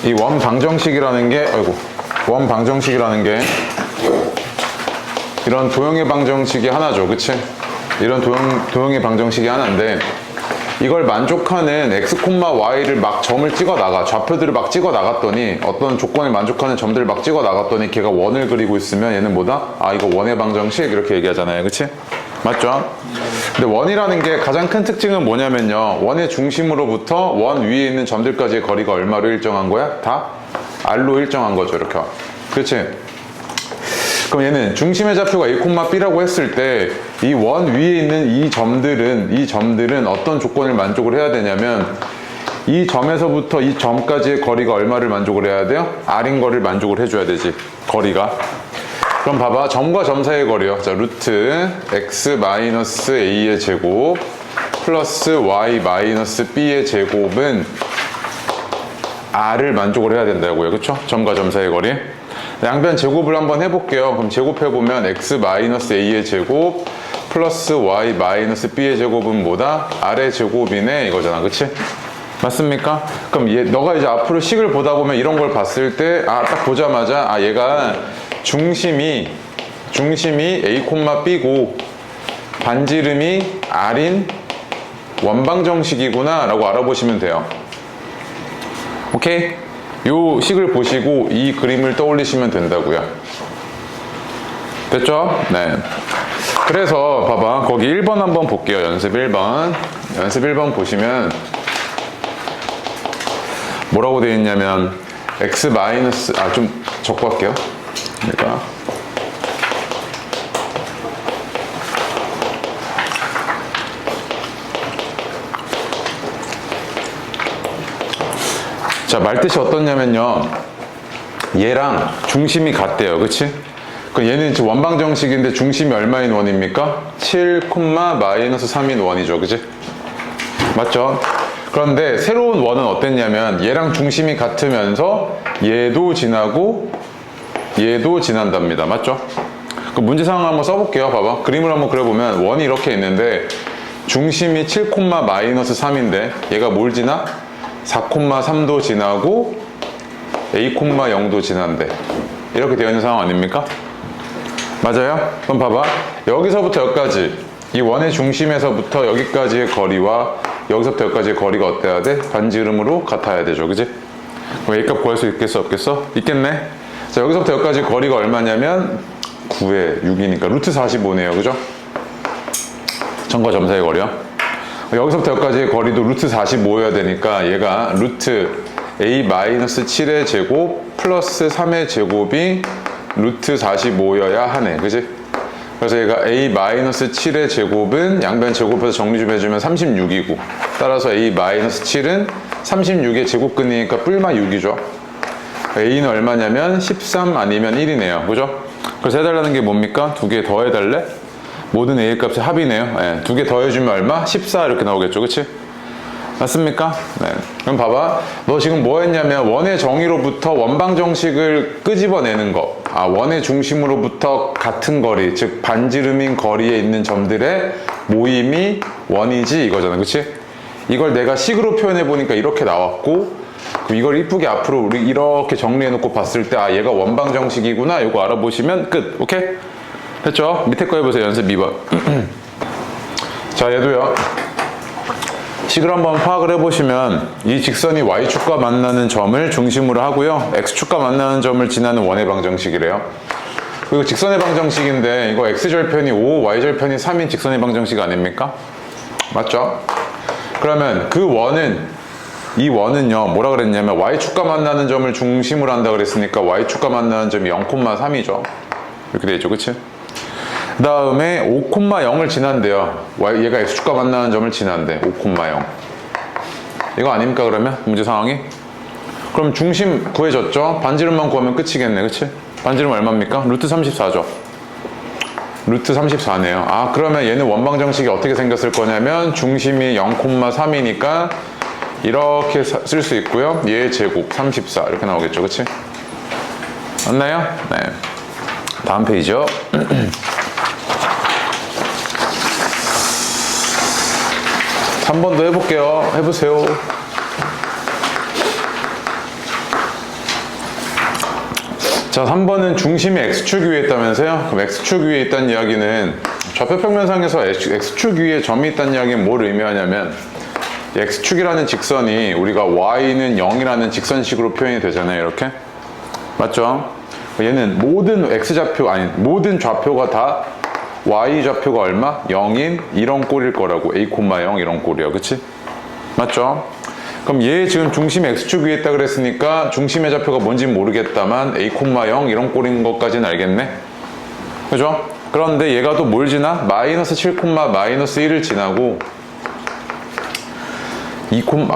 이 원 방정식이라는 게, 원 방정식이라는 게 이런 도형의 방정식이 하나죠, 그치? 이런 도형의 방정식이 하나인데, 이걸 만족하는 x, y를 막 점을 찍어 나가, 좌표들을 막 찍어 나갔더니, 어떤 조건을 만족하는 점들을 막 찍어 나갔더니 걔가 원을 그리고 있으면 얘는 뭐다? 아, 이거 원의 방정식 이렇게 얘기하잖아요, 그치? 맞죠? 근데 원이라는 게 가장 큰 특징은 뭐냐면요, 원의 중심으로부터 원 위에 있는 점들까지의 거리가 얼마로 일정한 거야? 다 r로 일정한 거죠, 이렇게. 그치? 그럼 얘는 중심의 좌표가 a, b라고 했을 때 이 원 위에 있는 이 점들은 어떤 조건을 만족을 해야 되냐면, 이 점에서부터 이 점까지의 거리가 얼마를 만족을 해야 돼요? r인 거를 만족을 해줘야 되지, 거리가. 그럼 봐봐, 점과 점 사이의 거리요. 자, 루트 x 마이너스 a의 제곱 플러스 y 마이너스 b의 제곱은 r을 만족을 해야 된다고요, 그쵸? 점과 점 사이의 거리. 양변 제곱을 한번 해볼게요. 그럼 제곱해보면 x 마이너스 a의 제곱 플러스 y 마이너스 b의 제곱은 뭐다? r의 제곱이네, 이거잖아, 그치? 맞습니까? 그럼 너가 이제 앞으로 식을 보다 보면 이런 걸 봤을 때, 딱 보자마자, 얘가 중심이 a, b고 반지름이 r인 원방정식이구나 라고 알아보시면 돼요. 오케이? 요 식을 보시고 이 그림을 떠올리시면 된다고요. 됐죠? 네. 그래서 봐봐, 거기 1번 한번 볼게요. 연습 1번. 연습 1번 보시면 뭐라고 되어 있냐면 x 마이너스, 좀 적고 할게요. 그러니까 자, 말뜻이 어떻냐면요, 얘랑 중심이 같대요, 그치? 그럼 얘는 지금 원방정식인데 중심이 얼마인 원입니까? 7, 마이너스 3인 원이죠, 그치? 맞죠? 그런데 새로운 원은 어땠냐면 얘랑 중심이 같으면서 얘도 지나고 얘도 지난답니다. 맞죠? 그 문제 상황 한번 써볼게요. 봐봐. 그림을 한번 그려보면 원이 이렇게 있는데 중심이 7, 마이너스 3인데 얘가 뭘 지나? 4, 3도 지나고 a, 0도 지난대. 이렇게 되어 있는 상황 아닙니까? 맞아요? 그럼 봐봐. 여기서부터 여기까지, 이 원의 중심에서부터 여기까지의 거리와 여기서부터 여기까지의 거리가 어때야 돼? 반지름으로 같아야 되죠, 그지? 그럼 a 값 구할 수 있겠어, 없겠어? 있겠네? 자, 여기서부터 여기까지 거리가 얼마냐면 9에 6이니까 루트 45네요, 그죠? 점과 점 사이의 거리요. 여기서부터 여기까지의 거리도 루트 45여야 되니까 얘가 루트 a-7의 제곱 플러스 3의 제곱이 루트 45여야 하네, 그지? 그래서 얘가 a-7의 제곱은 양변 제곱해서 정리 좀 해주면 36이고, 따라서 a-7은 36의 제곱근이니까 뿔마 6이죠. a는 얼마냐면 13 아니면 1이네요, 그죠? 그래서 해달라는 게 뭡니까? 두 개 더 해달래? 모든 a 값의 합이네요. 네, 두 개 더해주면 얼마? 14 이렇게 나오겠죠, 그치? 맞습니까? 네. 그럼 봐봐, 너 지금 뭐 했냐면 원의 정의로부터 원방정식을 끄집어내는 거, 원의 중심으로부터 같은 거리, 즉 반지름인 거리에 있는 점들의 모임이 원이지, 이거잖아, 그치? 이걸 내가 식으로 표현해 보니까 이렇게 나왔고, 이걸 이쁘게 앞으로 우리 이렇게 정리해 놓고 봤을 때 얘가 원방정식이구나, 이거 알아보시면 끝. 오케이? 됐죠? 밑에 거 해보세요. 연습 2번. 자, 얘도요, 식을 한번 파악을 해보시면 이 직선이 y축과 만나는 점을 중심으로 하고요, x축과 만나는 점을 지나는 원의 방정식이래요. 그리고 직선의 방정식인데 이거 x절편이 5, y절편이 3인 직선의 방정식 아닙니까? 맞죠? 그러면 그 이 원은요, 뭐라 그랬냐면 y축과 만나는 점을 중심으로 한다 그랬으니까 y축과 만나는 점이 0,3이죠. 이렇게 되죠, 그치? 그 다음에 5,0을 지난대요. 얘가 x축과 만나는 점을 지난대. 5,0. 이거 아닙니까, 그러면? 문제 상황이? 그럼 중심 구해졌죠? 반지름만 구하면 끝이겠네, 그치? 반지름 얼마입니까? 루트 34죠. 루트 34네요. 그러면 얘는 원방정식이 어떻게 생겼을 거냐면 중심이 0,3이니까 이렇게 쓸 수 있고요. 얘 제곱 34 이렇게 나오겠죠, 그치? 맞나요? 네. 다음 페이지요. 한 번 더 해볼게요. 해보세요. 자, 3번은 중심이 X축 위에 있다면서요? 그럼 X축 위에 있다는 이야기는 좌표평면상에서 X축 위에 점이 있다는 이야기는 뭘 의미하냐면 X축이라는 직선이 우리가 Y는 0이라는 직선식으로 표현이 되잖아요. 이렇게. 맞죠? 얘는 모든 X좌표, 아니 모든 좌표가 다 Y좌표가 얼마? 0인 이런 꼴일 거라고. A,0 이런 꼴이야. 그치? 맞죠? 그럼 얘 지금 중심이 X축 위에 있다 그랬으니까 중심의 좌표가 뭔지 모르겠다만 A,0 이런 꼴인 것까지는 알겠네? 그죠? 그런데 얘가 또 뭘 지나? 마이너스 7, 마이너스 1을 지나고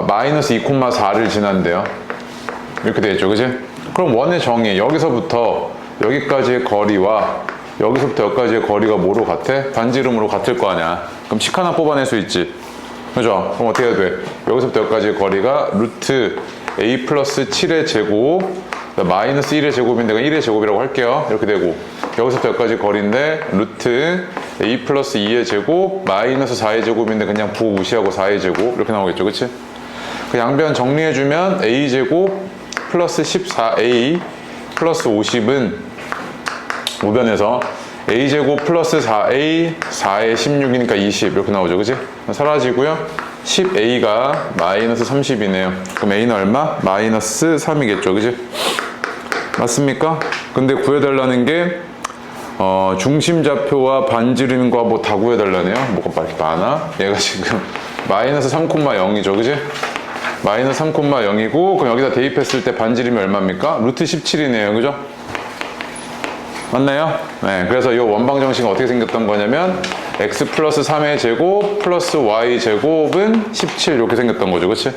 마이너스 2,4를 지난대요. 이렇게 되겠죠. 그지? 그럼 원의 정의 여기서부터 여기까지의 거리와 여기서부터 여기까지의 거리가 뭐로 같아? 반지름으로 같을 거 아니야. 그럼 식 하나 뽑아낼 수 있지. 그죠? 그럼 어떻게 해야 돼? 여기서부터 여기까지의 거리가 루트 a 플러스 7의 제곱 마이너스 1의 제곱인데 1의 제곱이라고 할게요. 이렇게 되고 여기서부터 여기까지 거리인데 루트 a 플러스 2의 제곱 마이너스 4의 제곱인데 그냥 부호 무시하고 4의 제곱 이렇게 나오겠죠. 그치? 그 양변 정리해주면 a 제곱 플러스 14a 플러스 50은 우변에서 a제곱 플러스 4a 4에 16이니까 20 이렇게 나오죠. 그치? 사라지고요. 10a가 마이너스 30이네요. 그럼 a는 얼마? 마이너스 3이겠죠. 그치? 맞습니까? 근데 구해달라는 게 중심 좌표와 반지름과 뭐 다 구해달라네요. 뭐가 이렇게 많아? 얘가 지금 마이너스 3,0이죠. 그치? 마이너스 3,0이고 그럼 여기다 대입했을 때 반지름이 얼마입니까? 루트 17이네요. 그죠? 맞나요? 네, 그래서 이 원방 정식은 어떻게 생겼던 거냐면 x 플러스 3의 제곱 플러스 y 제곱은 17 이렇게 생겼던 거죠. 그치?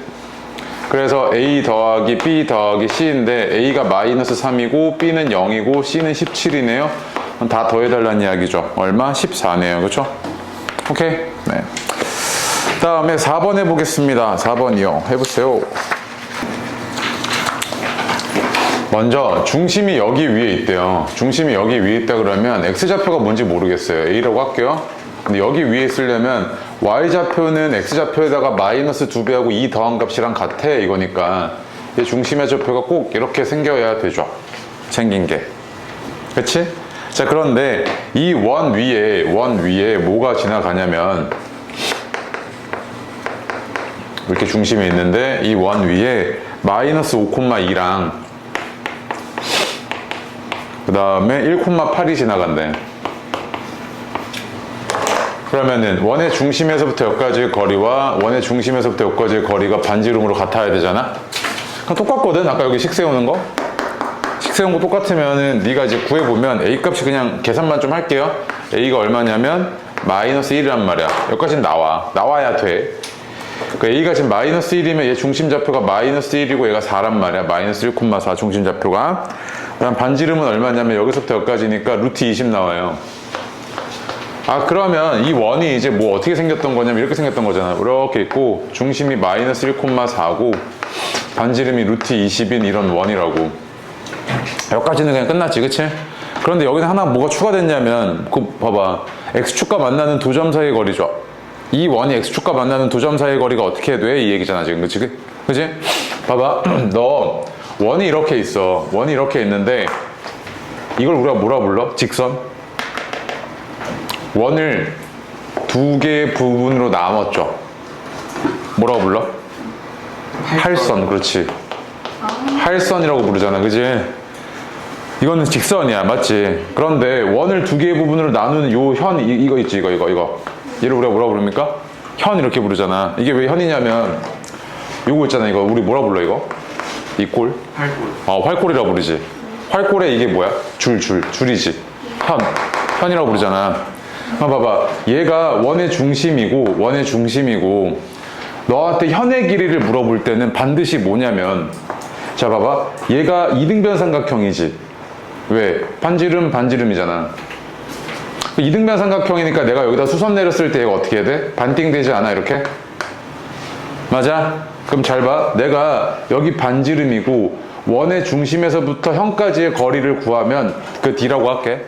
그래서 a 더하기 b 더하기 c인데 a가 마이너스 3이고 b는 0이고 c는 17이네요. 다 더해달라는 이야기죠. 얼마? 14네요. 그쵸? 오케이? 네. 다음에 4번 해보겠습니다. 4번이요. 해보세요. 먼저 중심이 여기 위에 있대요. 중심이 여기 위에 있다 그러면 x좌표가 뭔지 모르겠어요. a라고 할게요. 근데 여기 위에 쓰려면 y좌표는 x좌표에다가 마이너스 2배하고 2 더한 값이랑 같아 이거니까 이 중심의 좌표가 꼭 이렇게 생겨야 되죠. 생긴 게. 그치? 자, 그런데 이 원 위에 뭐가 지나가냐면 이렇게 중심이 있는데 이 원 위에 마이너스 5,2랑 그 다음에 1,8이 지나간대. 그러면은 원의 중심에서부터 여기까지의 거리와 원의 중심에서부터 여기까지의 거리가 반지름으로 같아야 되잖아? 그럼 똑같거든? 아까 여기 식 세우는 거? 식 세운 거 똑같으면은 네가 이제 구해보면 a 값이 그냥 계산만 좀 할게요. a가 얼마냐면 마이너스 1이란 말이야. 여기까지는 나와야 돼. 그 a가 지금 마이너스 1이면 얘 중심 좌표가 마이너스 1이고 얘가 4란 말이야. 마이너스 1,4 중심 좌표가. 그다음 반지름은 얼마냐면 여기서부터 여기까지니까 루트 20 나와요. 아, 그러면 이 원이 이제 뭐 어떻게 생겼던 거냐면 이렇게 생겼던 거잖아. 이렇게 있고 중심이 마이너스 1,4고 반지름이 루트 20인 이런 원이라고. 여기까지는 그냥 끝났지. 그치? 그런데 여기는 하나 뭐가 추가됐냐면 그 봐봐. x축과 만나는 두 점 사이의 거리죠. 이 원이 x축과 만나는 두 점 사이의 거리가 어떻게 돼? 이 얘기잖아 지금. 그치? 그치? 봐봐. 너 원이 이렇게 있어. 원이 이렇게 있는데 이걸 우리가 뭐라 불러? 직선? 원을 두 개의 부분으로 나눴죠. 뭐라고 불러? 할선. 그렇지. 할선이라고 부르잖아. 그지? 이거는 직선이야. 맞지? 그런데 원을 두 개의 부분으로 나누는 요 현 이거 있지. 이거 얘를 우리가 뭐라고 부릅니까? 현 이렇게 부르잖아. 이게 왜 현이냐면 요거 있잖아. 이거 우리 뭐라 불러 이거? 이 꼴? 활꼴. 활꼴이라고 부르지. 활꼴에 이게 뭐야? 줄이지. 현이라고 부르잖아. 봐봐. 얘가 원의 중심이고 너한테 현의 길이를 물어볼 때는 반드시 뭐냐면 자, 봐봐. 얘가 이등변 삼각형이지. 왜? 반지름이잖아. 이등변 삼각형이니까 내가 여기다 수선 내렸을 때 얘가 어떻게 해야 돼? 반띵되지 않아 이렇게? 맞아? 그럼 잘 봐. 내가 여기 반지름이고 원의 중심에서부터 현까지의 거리를 구하면 그 d라고 할게.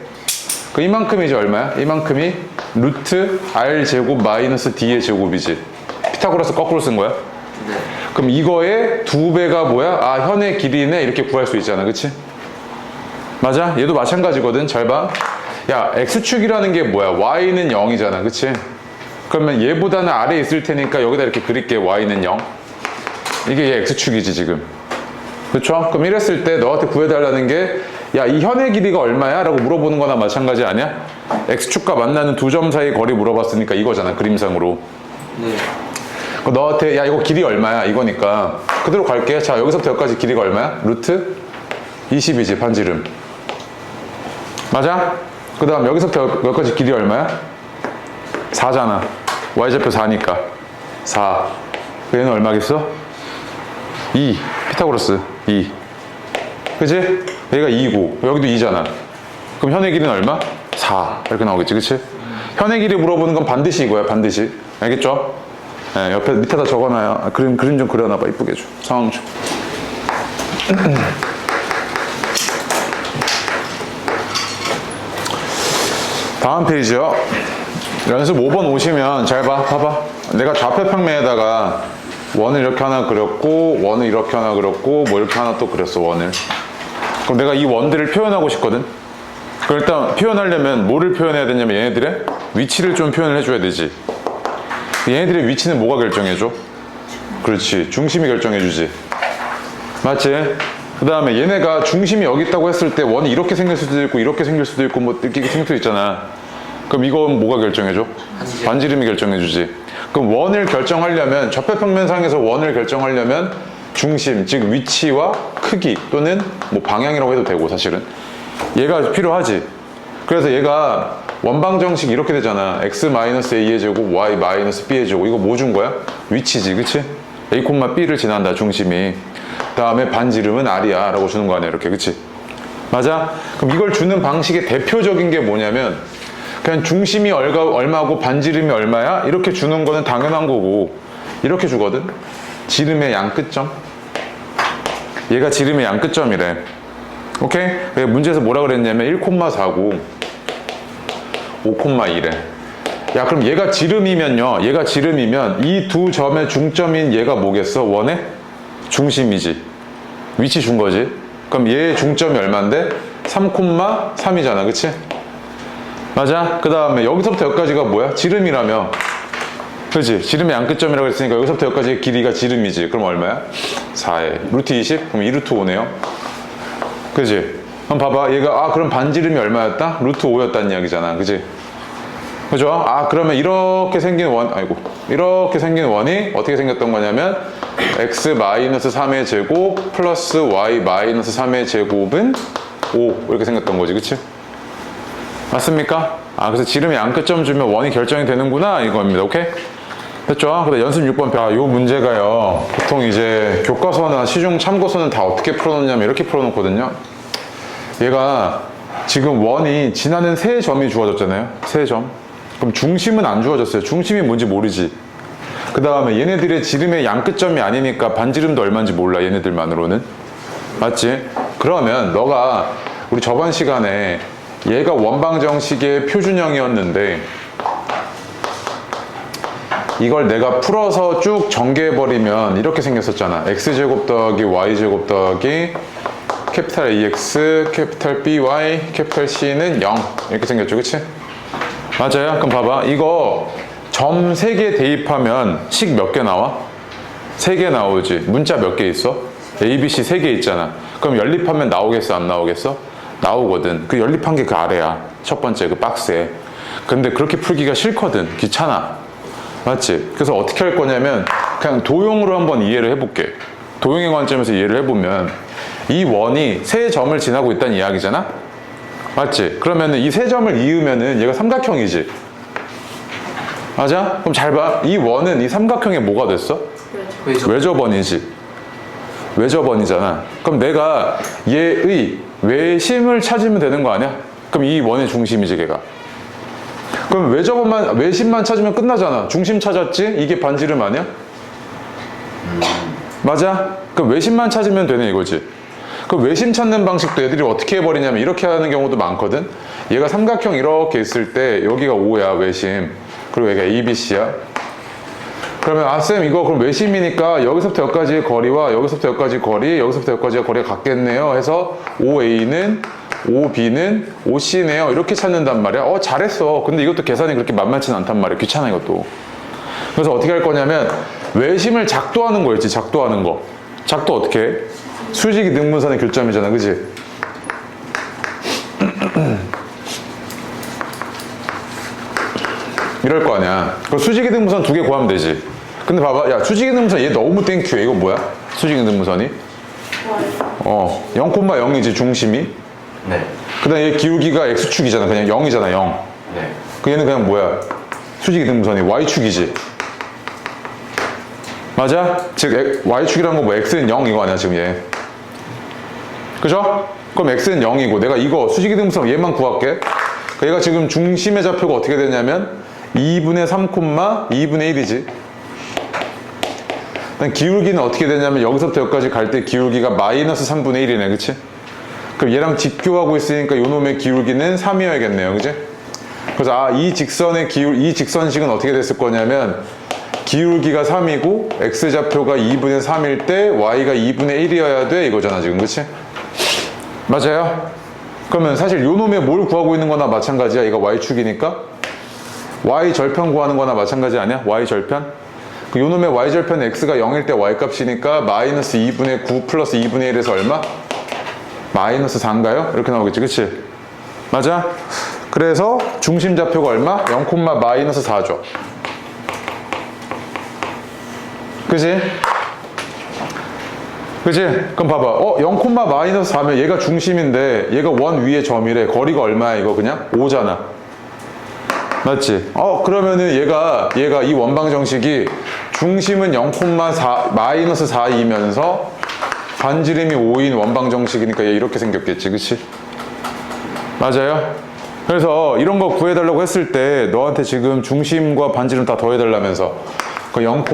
그 이만큼이지 얼마야? 이만큼이 루트 r 제곱 마이너스 d의 제곱이지. 피타고라스 거꾸로 쓴 거야? 네. 그럼 이거의 2배가 뭐야? 아, 현의 길이네 이렇게 구할 수 있잖아. 그치? 맞아? 얘도 마찬가지거든. 잘 봐. 야, x축이라는 게 뭐야? y는 0이잖아. 그치? 그러면 얘보다는 아래에 있을 테니까 여기다 이렇게 그릴게. y는 0. 이게 얘 x축이지 지금. 그쵸? 그럼 이랬을 때 너한테 구해달라는 게 야, 이 현의 길이가 얼마야? 라고 물어보는 거나 마찬가지 아니야? x축과 만나는 두 점 사이 거리 물어봤으니까 이거잖아. 그림상으로. 네. 너한테 야, 이거 길이 얼마야? 이거니까 그대로 갈게. 자, 여기서부터 여기까지 길이가 얼마야? 루트 20이지. 반지름. 맞아? 그 다음 여기서부터 여기까지 길이 얼마야? 4잖아. y좌표 4니까 4. 얘는 얼마겠어? 2. 피타고라스 2. 그치? 얘가 2고 여기도 2잖아. 그럼 현의 길이는 얼마? 4. 이렇게 나오겠지. 그치? 현의 길이 물어보는 건 반드시 이거야. 반드시. 알겠죠? 네, 옆에 밑에다 적어놔요. 아, 그림 좀 그려놔봐. 이쁘게 줘. 상황 좀. 다음 페이지요. 연습 5번 오시면 잘 봐. 봐봐. 내가 좌표 평면에다가 원을 이렇게 하나 그렸고 원을 이렇게 하나 그렸고 뭐 이렇게 하나 또 그렸어. 원을. 그럼 내가 이 원들을 표현하고 싶거든. 그럼 일단 표현하려면 뭐를 표현해야 되냐면 얘네들의 위치를 좀 표현을 해줘야 되지. 얘네들의 위치는 뭐가 결정해줘? 그렇지. 중심이 결정해주지. 맞지? 그 다음에 얘네가 중심이 여기 있다고 했을 때 원이 이렇게 생길 수도 있고 이렇게 생길 수도 있고 뭐 이렇게 생길 수도 있잖아. 그럼 이건 뭐가 결정해줘? 반지름이 결정해주지. 그럼 원을 결정하려면 좌표평면상에서 원을 결정하려면 중심, 즉 위치와 크기 또는 뭐 방향이라고 해도 되고 사실은 얘가 필요하지. 그래서 얘가 원방정식 이렇게 되잖아. x-a의 제곱, y-b의 제곱. 이거 뭐 준 거야? 위치지, 그치? a, b를 지난다, 중심이. 그 다음에 반지름은 r이야 라고 주는 거 아니야, 이렇게. 그치? 맞아? 그럼 이걸 주는 방식의 대표적인 게 뭐냐면 그냥 중심이 얼마고 반지름이 얼마야? 이렇게 주는 거는 당연한 거고 이렇게 주거든? 지름의 양끝점. 얘가 지름의 양끝점이래. 오케이? 문제에서 뭐라 그랬냐면 1,4고 5,2래. 야, 그럼 얘가 지름이면요. 얘가 지름이면 이 두 점의 중점인 얘가 뭐겠어? 원의 중심이지. 위치 준 거지. 그럼 얘의 중점이 얼만데? 3,3이잖아. 그치? 맞아? 그 다음에 여기서부터 여기까지가 뭐야? 지름이라며. 그치? 지름의 양끝점이라고 했으니까 여기서부터 여기까지의 길이가 지름이지. 그럼 얼마야? 4에 루트 20? 그럼 2루트 5네요. 그치? 그럼 봐봐. 얘가 그럼 반지름이 얼마였다? 루트 5였다는 이야기잖아. 그치? 그죠? 그러면 이렇게 생긴 이렇게 생긴 원이 어떻게 생겼던 거냐면 x-3의 제곱 플러스 y-3의 제곱은 5 이렇게 생겼던 거지. 그치? 맞습니까? 그래서 지름의 양끝점 주면 원이 결정이 되는구나 이겁니다. 오케이? 됐죠? 근데 연습 6번 요 문제가요. 보통 이제 교과서나 시중 참고서는 다 어떻게 풀어놓냐면 이렇게 풀어놓거든요. 얘가 지금 원이 지나는 세 점이 주어졌잖아요. 세 점. 그럼 중심은 안 주어졌어요. 중심이 뭔지 모르지. 그 다음에 얘네들의 지름의 양끝점이 아니니까 반지름도 얼마인지 몰라. 얘네들만으로는. 맞지? 그러면 너가 우리 저번 시간에 얘가 원방정식의 표준형이었는데 이걸 내가 풀어서 쭉 전개해버리면 이렇게 생겼었잖아. x제곱 더하기 y제곱 더하기 캐피탈 AX, 캐피탈 BY, 캐피탈 C는 0 이렇게 생겼죠. 그치? 맞아요? 그럼 봐봐. 이거 점 3개 대입하면 식 몇 개 나와? 3개 나오지. 문자 몇 개 있어? A, B, C 3개 있잖아. 그럼 연립하면 나오겠어? 안 나오겠어? 나오거든. 그 연립한 게 그 아래야. 첫 번째 그 박스에. 근데 그렇게 풀기가 싫거든. 귀찮아. 맞지? 그래서 어떻게 할 거냐면 그냥 도형으로 한번 이해를 해볼게. 도형의 관점에서 이해를 해보면 이 원이 세 점을 지나고 있다는 이야기잖아? 맞지? 그러면은 이 세 점을 이으면은 얘가 삼각형이지. 맞아? 그럼 잘 봐. 이 원은 이 삼각형의 뭐가 됐어? 외접원이지. 외접원이잖아. 그럼 내가 얘의 외심을 찾으면 되는 거 아니야? 그럼 이 원의 중심이지, 걔가. 그럼 외심만 찾으면 끝나잖아. 중심 찾았지? 이게 반지름 아니야? 맞아? 그럼 외심만 찾으면 되네, 이거지. 그 외심 찾는 방식도 애들이 어떻게 해버리냐면 이렇게 하는 경우도 많거든. 얘가 삼각형 이렇게 있을 때 여기가 O야, 외심. 그리고 여기가 ABC야. 그러면 쌤 이거 그럼 외심이니까 여기서부터 여기까지의 거리와 여기서부터 여기까지 거리, 여기서부터 여기까지의 거리가 같겠네요 해서 OA는 OB는 OC네요. 이렇게 찾는단 말이야. 잘했어. 근데 이것도 계산이 그렇게 만만치는 않단 말이야. 귀찮아 이것도. 그래서 어떻게 할 거냐면 외심을 작도하는 거 있지. 작도하는 거. 작도 어떻게 해? 수직이 등분선의 교점이잖아. 그지? 이럴 거 아니야. 그 수직이 등분선 두 개 구하면 되지. 근데 봐봐. 야, 수직이 등분선 얘 너무 땡큐해. 이거 뭐야? 수직이 등분선이? 0,0이지 중심이. 네. 그 다음에 얘 기울기가 X축이잖아. 그냥 0이잖아 0. 네. 그 얘는 그냥 뭐야? 수직이 등분선이 Y축이지. 맞아? 즉 Y축이라는 거 뭐 X는 0 이거 아니야 지금 얘. 그죠? 그럼 X는 0이고 내가 이거 수직이 등분선 얘만 구할게. 얘가 지금 중심의 좌표가 어떻게 되냐면 2분의 3, 2분의 1이지. 기울기는 어떻게 되냐면 여기서부터 여기까지 갈 때 기울기가 마이너스 3분의 1이네. 그치? 그럼 얘랑 직교하고 있으니까 요놈의 기울기는 3이어야겠네요. 그치? 그래서 이 직선의 이 직선식은 어떻게 됐을 거냐면 기울기가 3이고 x좌표가 2분의 3일 때 y가 2분의 1이어야 돼 이거잖아 지금. 그치? 맞아요? 그러면 사실 요놈의 뭘 구하고 있는 거나 마찬가지야. 이거 y축이니까 y절편 구하는 거나 마찬가지 아니야? y절편? 그 요놈의 y절편 x가 0일 때 y값이니까 마이너스 2분의 9 플러스 2분의 1에서 얼마? 마이너스 4인가요? 이렇게 나오겠지. 그치? 맞아? 그래서 중심 좌표가 얼마? 0, 마이너스 4죠. 그치? 그치? 그럼 봐봐. 0, 마이너스 4면 얘가 중심인데 얘가 원 위에 점이래. 거리가 얼마야 이거 그냥? 5잖아. 맞지? 그러면은 얘가 이 원방 정식이 중심은 0,4 마이너스 4이면서 반지름이 5인 원방 정식이니까 얘 이렇게 생겼겠지. 그치? 맞아요? 그래서 이런 거 구해달라고 했을 때 너한테 지금 중심과 반지름 다 더해달라면서 그 0,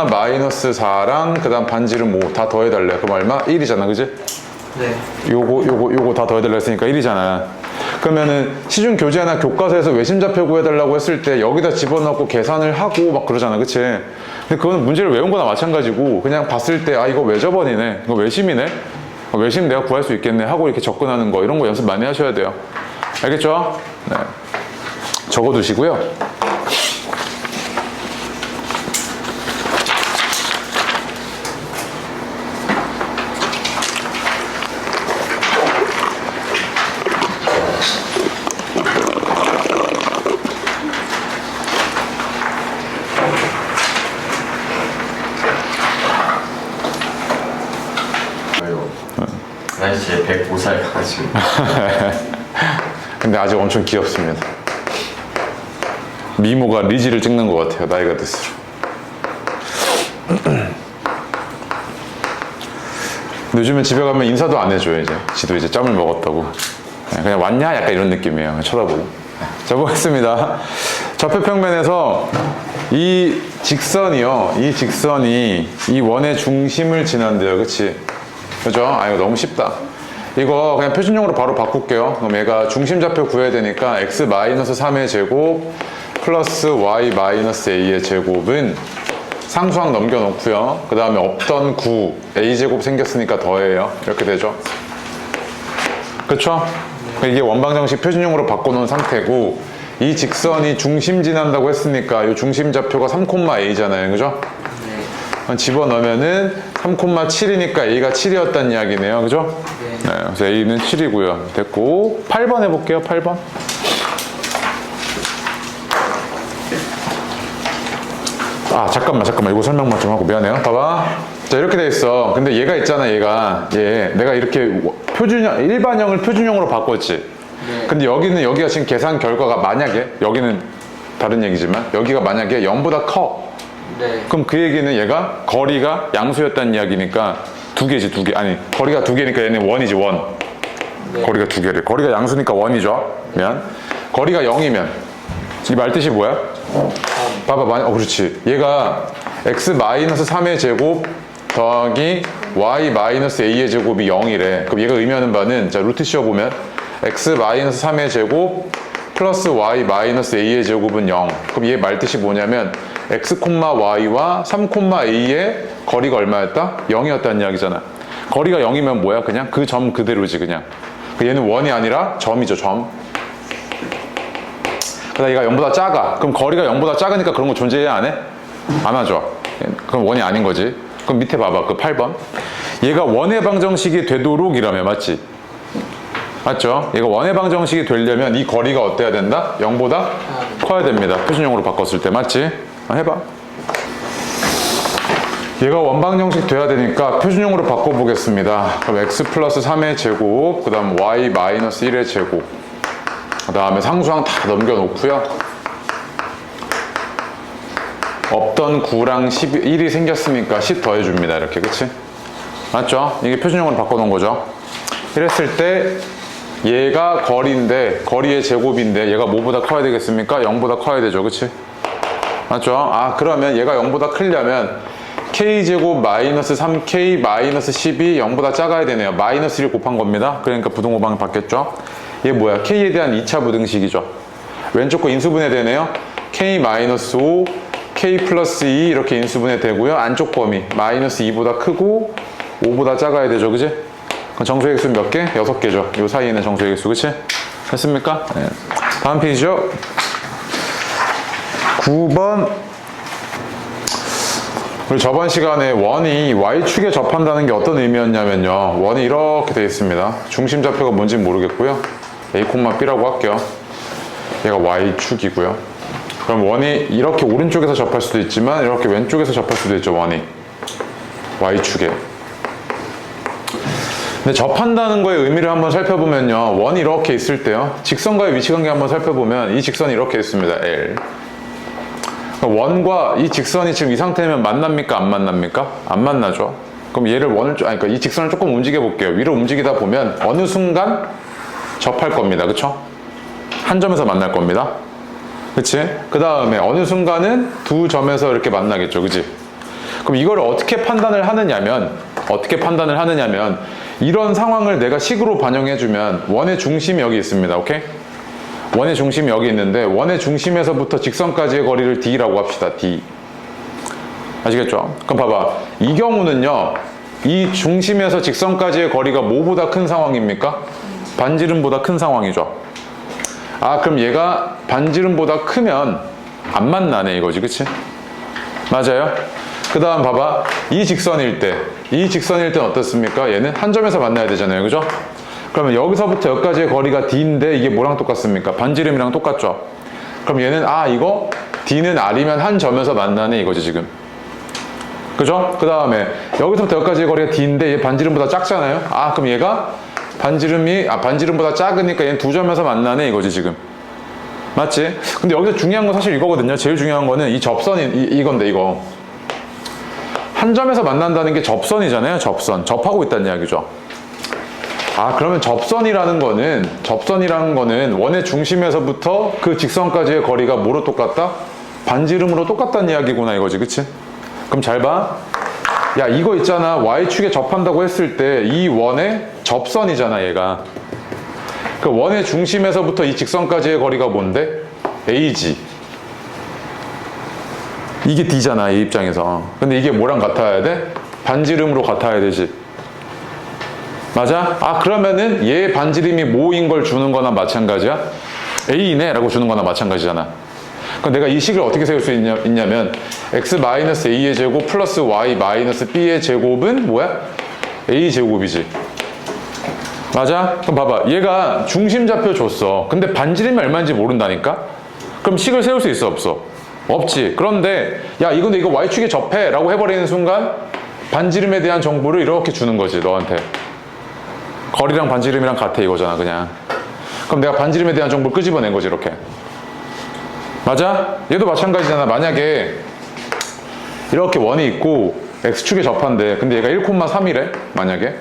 마이너스 4랑 그 다음 반지름 5 다 더해달래. 그럼 얼마? 1이잖아. 그치? 네. 요거 다 더해달라 했으니까 1이잖아. 그러면은 시중 교재나 교과서에서 외심좌표 구해달라고 했을 때 여기다 집어넣고 계산을 하고 막 그러잖아. 그치? 근데 그건 문제를 외운 거나 마찬가지고 그냥 봤을 때 이거 외접원이네. 이거 외심이네. 외심 내가 구할 수 있겠네 하고 이렇게 접근하는 거 이런 거 연습 많이 하셔야 돼요. 알겠죠? 네. 적어두시고요. 사실 제 105살 가지고. 근데 아직 엄청 귀엽습니다. 미모가 리지를 찍는 것 같아요. 나이가 들수록. 요즘엔 집에 가면 인사도 안 해줘요. 이제 지도 이제 짬을 먹었다고. 그냥 왔냐? 약간 이런 느낌이에요. 그냥 쳐다보고. 자, 보겠습니다. 좌표평면에서 이 직선이요. 이 직선이 이 원의 중심을 지난대요. 그치? 그죠? 이거 너무 쉽다. 이거 그냥 표준형으로 바로 바꿀게요. 그럼 얘가 중심좌표 구해야 되니까 x-3의 제곱 플러스 y-a의 제곱은 상수항 넘겨놓고요. 그 다음에 없던 9 a제곱 생겼으니까 더해요. 이렇게 되죠. 그쵸? 이게 원방정식 표준형으로 바꿔놓은 상태고 이 직선이 중심 지난다고 했으니까 이 중심좌표가 3,a잖아요. 그죠? 집어넣으면은 3,7이니까 a가 7이었다는 이야기네요. 그죠? 네. 그래서 a는 7이고요. 됐고 8번 해볼게요. 8번. 잠깐만 이거 설명만 좀 하고 미안해요. 봐봐. 자, 이렇게 돼 있어. 근데 얘가 있잖아. 얘 내가 이렇게 표준형 일반형을 표준형으로 바꿨지. 네. 근데 여기가 지금 계산 결과가 만약에 여기는 다른 얘기지만 여기가 만약에 0보다 커. 네. 그럼 그 얘기는 얘가 거리가 양수였다는 이야기니까 두 개지. 아니 거리가 두 개니까 얘는 원이지 원. 네. 거리가 두 개래. 거리가 양수니까 원이죠. 미안. 거리가 0이면 이 말뜻이 뭐야? 봐봐. 그렇지. 얘가 x-3의 제곱 더하기 y-a의 제곱이 0이래. 그럼 얘가 의미하는 바는 자 루트 씌워보면 x-3의 제곱 플러스 y-a의 제곱은 0. 그럼 얘 말뜻이 뭐냐면 x, y와 3,a의 거리가 얼마였다? 0이었다는 이야기잖아. 거리가 0이면 뭐야? 그냥 그 점 그대로지 그냥. 얘는 원이 아니라 점이죠, 점. 그다음 얘가 0보다 작아. 그럼 거리가 0보다 작으니까 그런 거 존재해야 안 해? 안 하죠. 그럼 원이 아닌 거지. 그럼 밑에 봐봐. 그 8번. 얘가 원의 방정식이 되도록 이라며, 맞지? 맞죠? 얘가 원의 방정식이 되려면 이 거리가 어때야 된다? 0보다 커야 됩니다. 표준형으로 바꿨을 때. 맞지? 해봐. 얘가 원방정식 돼야 되니까 표준형으로 바꿔보겠습니다. 그럼 x 플러스 3의 제곱, 그 다음 y 마이너스 1의 제곱, 그 다음에 상수항 다 넘겨놓고요. 없던 9랑 1이 생겼으니까 10 더해줍니다. 이렇게, 그치? 맞죠? 이게 표준형으로 바꿔놓은 거죠. 이랬을 때 얘가 거리인데, 거리의 제곱인데 얘가 뭐보다 커야 되겠습니까? 0보다 커야 되죠, 그치? 맞죠? 아, 그러면 얘가 0보다 크려면 k제곱 마이너스 3k 마이너스 10이 0보다 작아야 되네요. 마이너스 1 곱한 겁니다. 그러니까 부등호방이 바뀌었죠. 얘 뭐야? k에 대한 2차 부등식이죠. 왼쪽 거 인수분해 되네요. k 마이너스 5, k 플러스 2 이렇게 인수분해 되고요. 안쪽 범위 마이너스 2보다 크고 5보다 작아야 되죠. 그지? 그럼 정수의 개수 몇 개? 6개죠. 요 사이에 있는 정수의 개수. 그치? 됐습니까? 네. 다음 페이지죠. 9번. 우리 저번 시간에 원이 y축에 접한다는 게 어떤 의미였냐면요. 원이 이렇게 되어 있습니다. 중심 좌표가 뭔지는 모르겠고요. a, b라고 할게요. 얘가 y축이고요. 그럼 원이 이렇게 오른쪽에서 접할 수도 있지만 이렇게 왼쪽에서 접할 수도 있죠. 원이 y축에. 근데 접한다는 거의 의미를 한번 살펴보면요. 원이 이렇게 있을 때요. 직선과의 위치관계 한번 살펴보면 이 직선이 이렇게 있습니다. L. 원과 이 직선이 지금 이 상태면 만납니까? 안 만납니까? 안 만나죠. 그럼 얘를 그러니까 이 직선을 조금 움직여 볼게요. 위로 움직이다 보면 어느 순간 접할 겁니다. 그쵸? 한 점에서 만날 겁니다. 그치? 그 다음에 어느 순간은 두 점에서 이렇게 만나겠죠. 그치? 그럼 이걸 어떻게 판단을 하느냐면 이런 상황을 내가 식으로 반영해주면 원의 중심이 여기 있습니다. 오케이? 원의 중심이 여기 있는데 원의 중심에서부터 직선까지의 거리를 d라고 합시다. d. 아시겠죠? 그럼 봐봐. 이 경우는요. 이 중심에서 직선까지의 거리가 뭐보다 큰 상황입니까? 반지름보다 큰 상황이죠. 아, 그럼 얘가 반지름보다 크면 안 만나네 이거지. 그치? 맞아요? 그 다음 봐봐. 이 직선일 때는 어떻습니까? 얘는 한 점에서 만나야 되잖아요. 그죠? 그러면 여기서부터 여기까지의 거리가 d인데 이게 뭐랑 똑같습니까? 반지름이랑 똑같죠? 그럼 얘는 이거 d는 r이면 한 점에서 만나네 이거지 지금. 그죠? 그 다음에 여기서부터 여기까지의 거리가 d인데 얘 반지름보다 작잖아요? 그럼 얘가 반지름보다 작으니까 얘는 두 점에서 만나네 이거지 지금. 맞지? 근데 여기서 중요한 건 사실 이거거든요. 제일 중요한 거는 이 접선이 이건데 이거. 한 점에서 만난다는 게 접선이잖아요. 접하고 있다는 이야기죠. 그러면 접선이라는 거는 원의 중심에서부터 그 직선까지의 거리가 뭐로 똑같다? 반지름으로 똑같다는 이야기구나 이거지. 그치? 그럼 잘 봐. 야, 이거 있잖아. y축에 접한다고 했을 때 이 원의 접선이잖아 얘가. 그 원의 중심에서부터 이 직선까지의 거리가 뭔데? AG. 이게 D잖아 이 입장에서. 근데 이게 뭐랑 같아야 돼? 반지름으로 같아야 되지. 맞아? 그러면은 얘 반지름이 뭐인 걸 주는 거나 마찬가지야? A네 라고 주는 거나 마찬가지잖아. 그럼 내가 이 식을 어떻게 세울 수 있냐면 x-a의 제곱 플러스 y-b의 제곱은 뭐야? a 제곱이지. 맞아? 그럼 봐봐. 얘가 중심좌표 줬어. 근데 반지름이 얼마인지 모른다니까? 그럼 식을 세울 수 있어 없어? 없지. 그런데 야 이건데 이거 y축에 접해 라고 해버리는 순간 반지름에 대한 정보를 이렇게 주는 거지 너한테. 거리랑 반지름이랑 같아 이거잖아 그냥. 그럼 내가 반지름에 대한 정보를 끄집어낸 거지 이렇게. 맞아? 얘도 마찬가지잖아. 만약에 이렇게 원이 있고 x축에 접한대. 근데 얘가 1,3이래 만약에.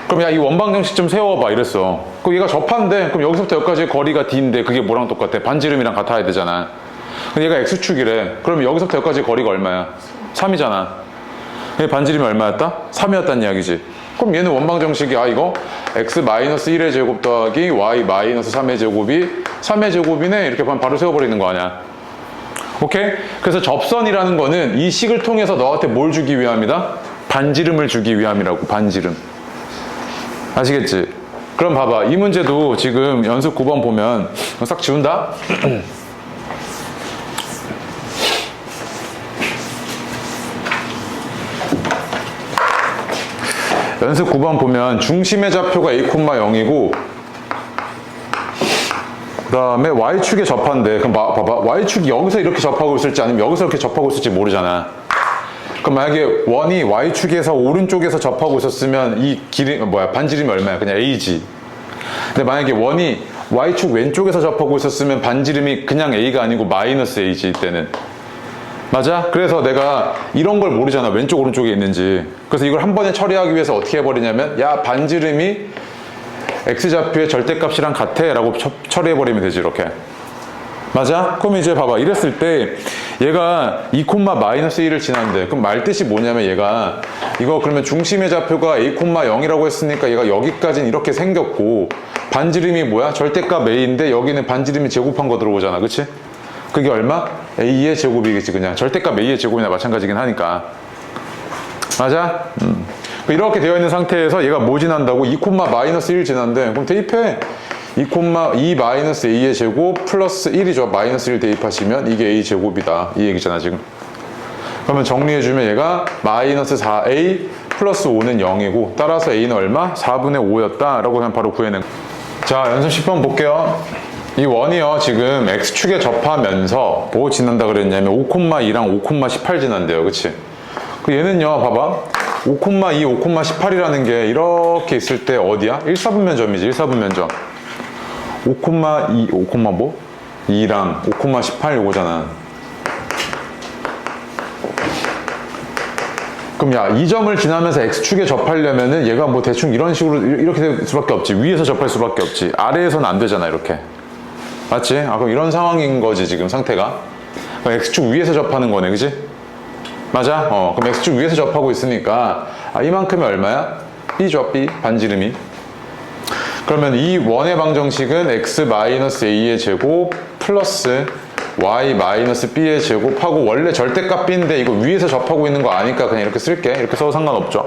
그럼 야 이 원방정식 좀 세워봐 이랬어. 그럼 얘가 접한대. 그럼 여기서부터 여기까지 거리가 d인데 그게 뭐랑 똑같아? 반지름이랑 같아야 되잖아. 근데 얘가 x축이래. 그럼 여기서부터 여기까지 거리가 얼마야? 3이잖아. 얘 반지름이 얼마였다? 3이었단 이야기지. 그럼 얘는 원방정식이 이거 x-1의 제곱 더하기 y-3의 제곱이 3의 제곱이네 이렇게 바로 세워버리는 거 아니야. 오케이? 그래서 접선이라는 거는 이 식을 통해서 너한테 뭘 주기 위함이다? 반지름을 주기 위함이라고. 반지름. 아시겠지? 그럼 봐봐. 이 문제도 지금 연습 9번 보면 싹 지운다? 연습 9번 보면 중심의 좌표가 a, 0이고 그 다음에 y축에 접한대. 그럼 봐봐. y축이 여기서 이렇게 접하고 있을지 아니면 여기서 이렇게 접하고 있을지 모르잖아. 그럼 만약에 원이 y축에서 오른쪽에서 접하고 있었으면 이 길이 반지름이 얼마야? 그냥 a지. 근데 만약에 원이 y축 왼쪽에서 접하고 있었으면 반지름이 그냥 a가 아니고 마이너스 a지 이때는. 맞아? 그래서 내가 이런 걸 모르잖아. 왼쪽 오른쪽에 있는지. 그래서 이걸 한 번에 처리하기 위해서 어떻게 해버리냐면 야 반지름이 x좌표의 절대값이랑 같아 라고 처리해버리면 되지 이렇게. 맞아? 그럼 이제 봐봐. 이랬을 때 얘가 2, 마이너스 1을 지난대. 그럼 말 뜻이 뭐냐면 얘가 이거 그러면 중심의 좌표가 a, 0이라고 했으니까 얘가 여기까지는 이렇게 생겼고 반지름이 뭐야? 절대값 a인데 여기는 반지름이 제곱한 거 들어오잖아. 그치? 그게 얼마? a의 제곱이겠지 그냥. 절대값 a의 제곱이나 마찬가지긴 하니까. 맞아? 이렇게 되어 있는 상태에서 얘가 뭐 지난다고? 2, 마이너스 1 지난대. 그럼 대입해. 2, 마이너스 a의 제곱 플러스 1이죠. 마이너스 1 대입하시면 이게 a 제곱이다. 이 얘기잖아 지금. 그러면 정리해주면 얘가 마이너스 4a 플러스 5는 0이고 따라서 a는 얼마? 4분의 5였다 라고 그냥 바로 구해낸. 자, 연습 10번 볼게요. 이 원이요 지금 x축에 접하면서 뭐 지난다 그랬냐면 5,2랑 5,18 지난대요. 그치? 얘는요 봐봐 5,2, 5,18이라는 게 이렇게 있을 때 어디야? 1사분면점이지 1사분면점. 5,2, 5, 뭐? 2랑 5,18 요거잖아. 그럼 야, 이 점을 지나면서 x축에 접하려면은 얘가 뭐 대충 이런 식으로 이렇게 될 수밖에 없지. 위에서 접할 수밖에 없지. 아래에서는 안 되잖아 이렇게. 맞지? 아, 그럼 이런 상황인 거지 지금 상태가. 그럼 x축 위에서 접하는 거네, 그지? 맞아? 그럼 x축 위에서 접하고 있으니까 이만큼이 얼마야? b죠, b 반지름이. 그러면 이 원의 방정식은 x-a의 제곱 플러스 y-b의 제곱하고 원래 절대값 b인데 이거 위에서 접하고 있는 거 아니까 그냥 이렇게 쓸게. 이렇게 써도 상관없죠.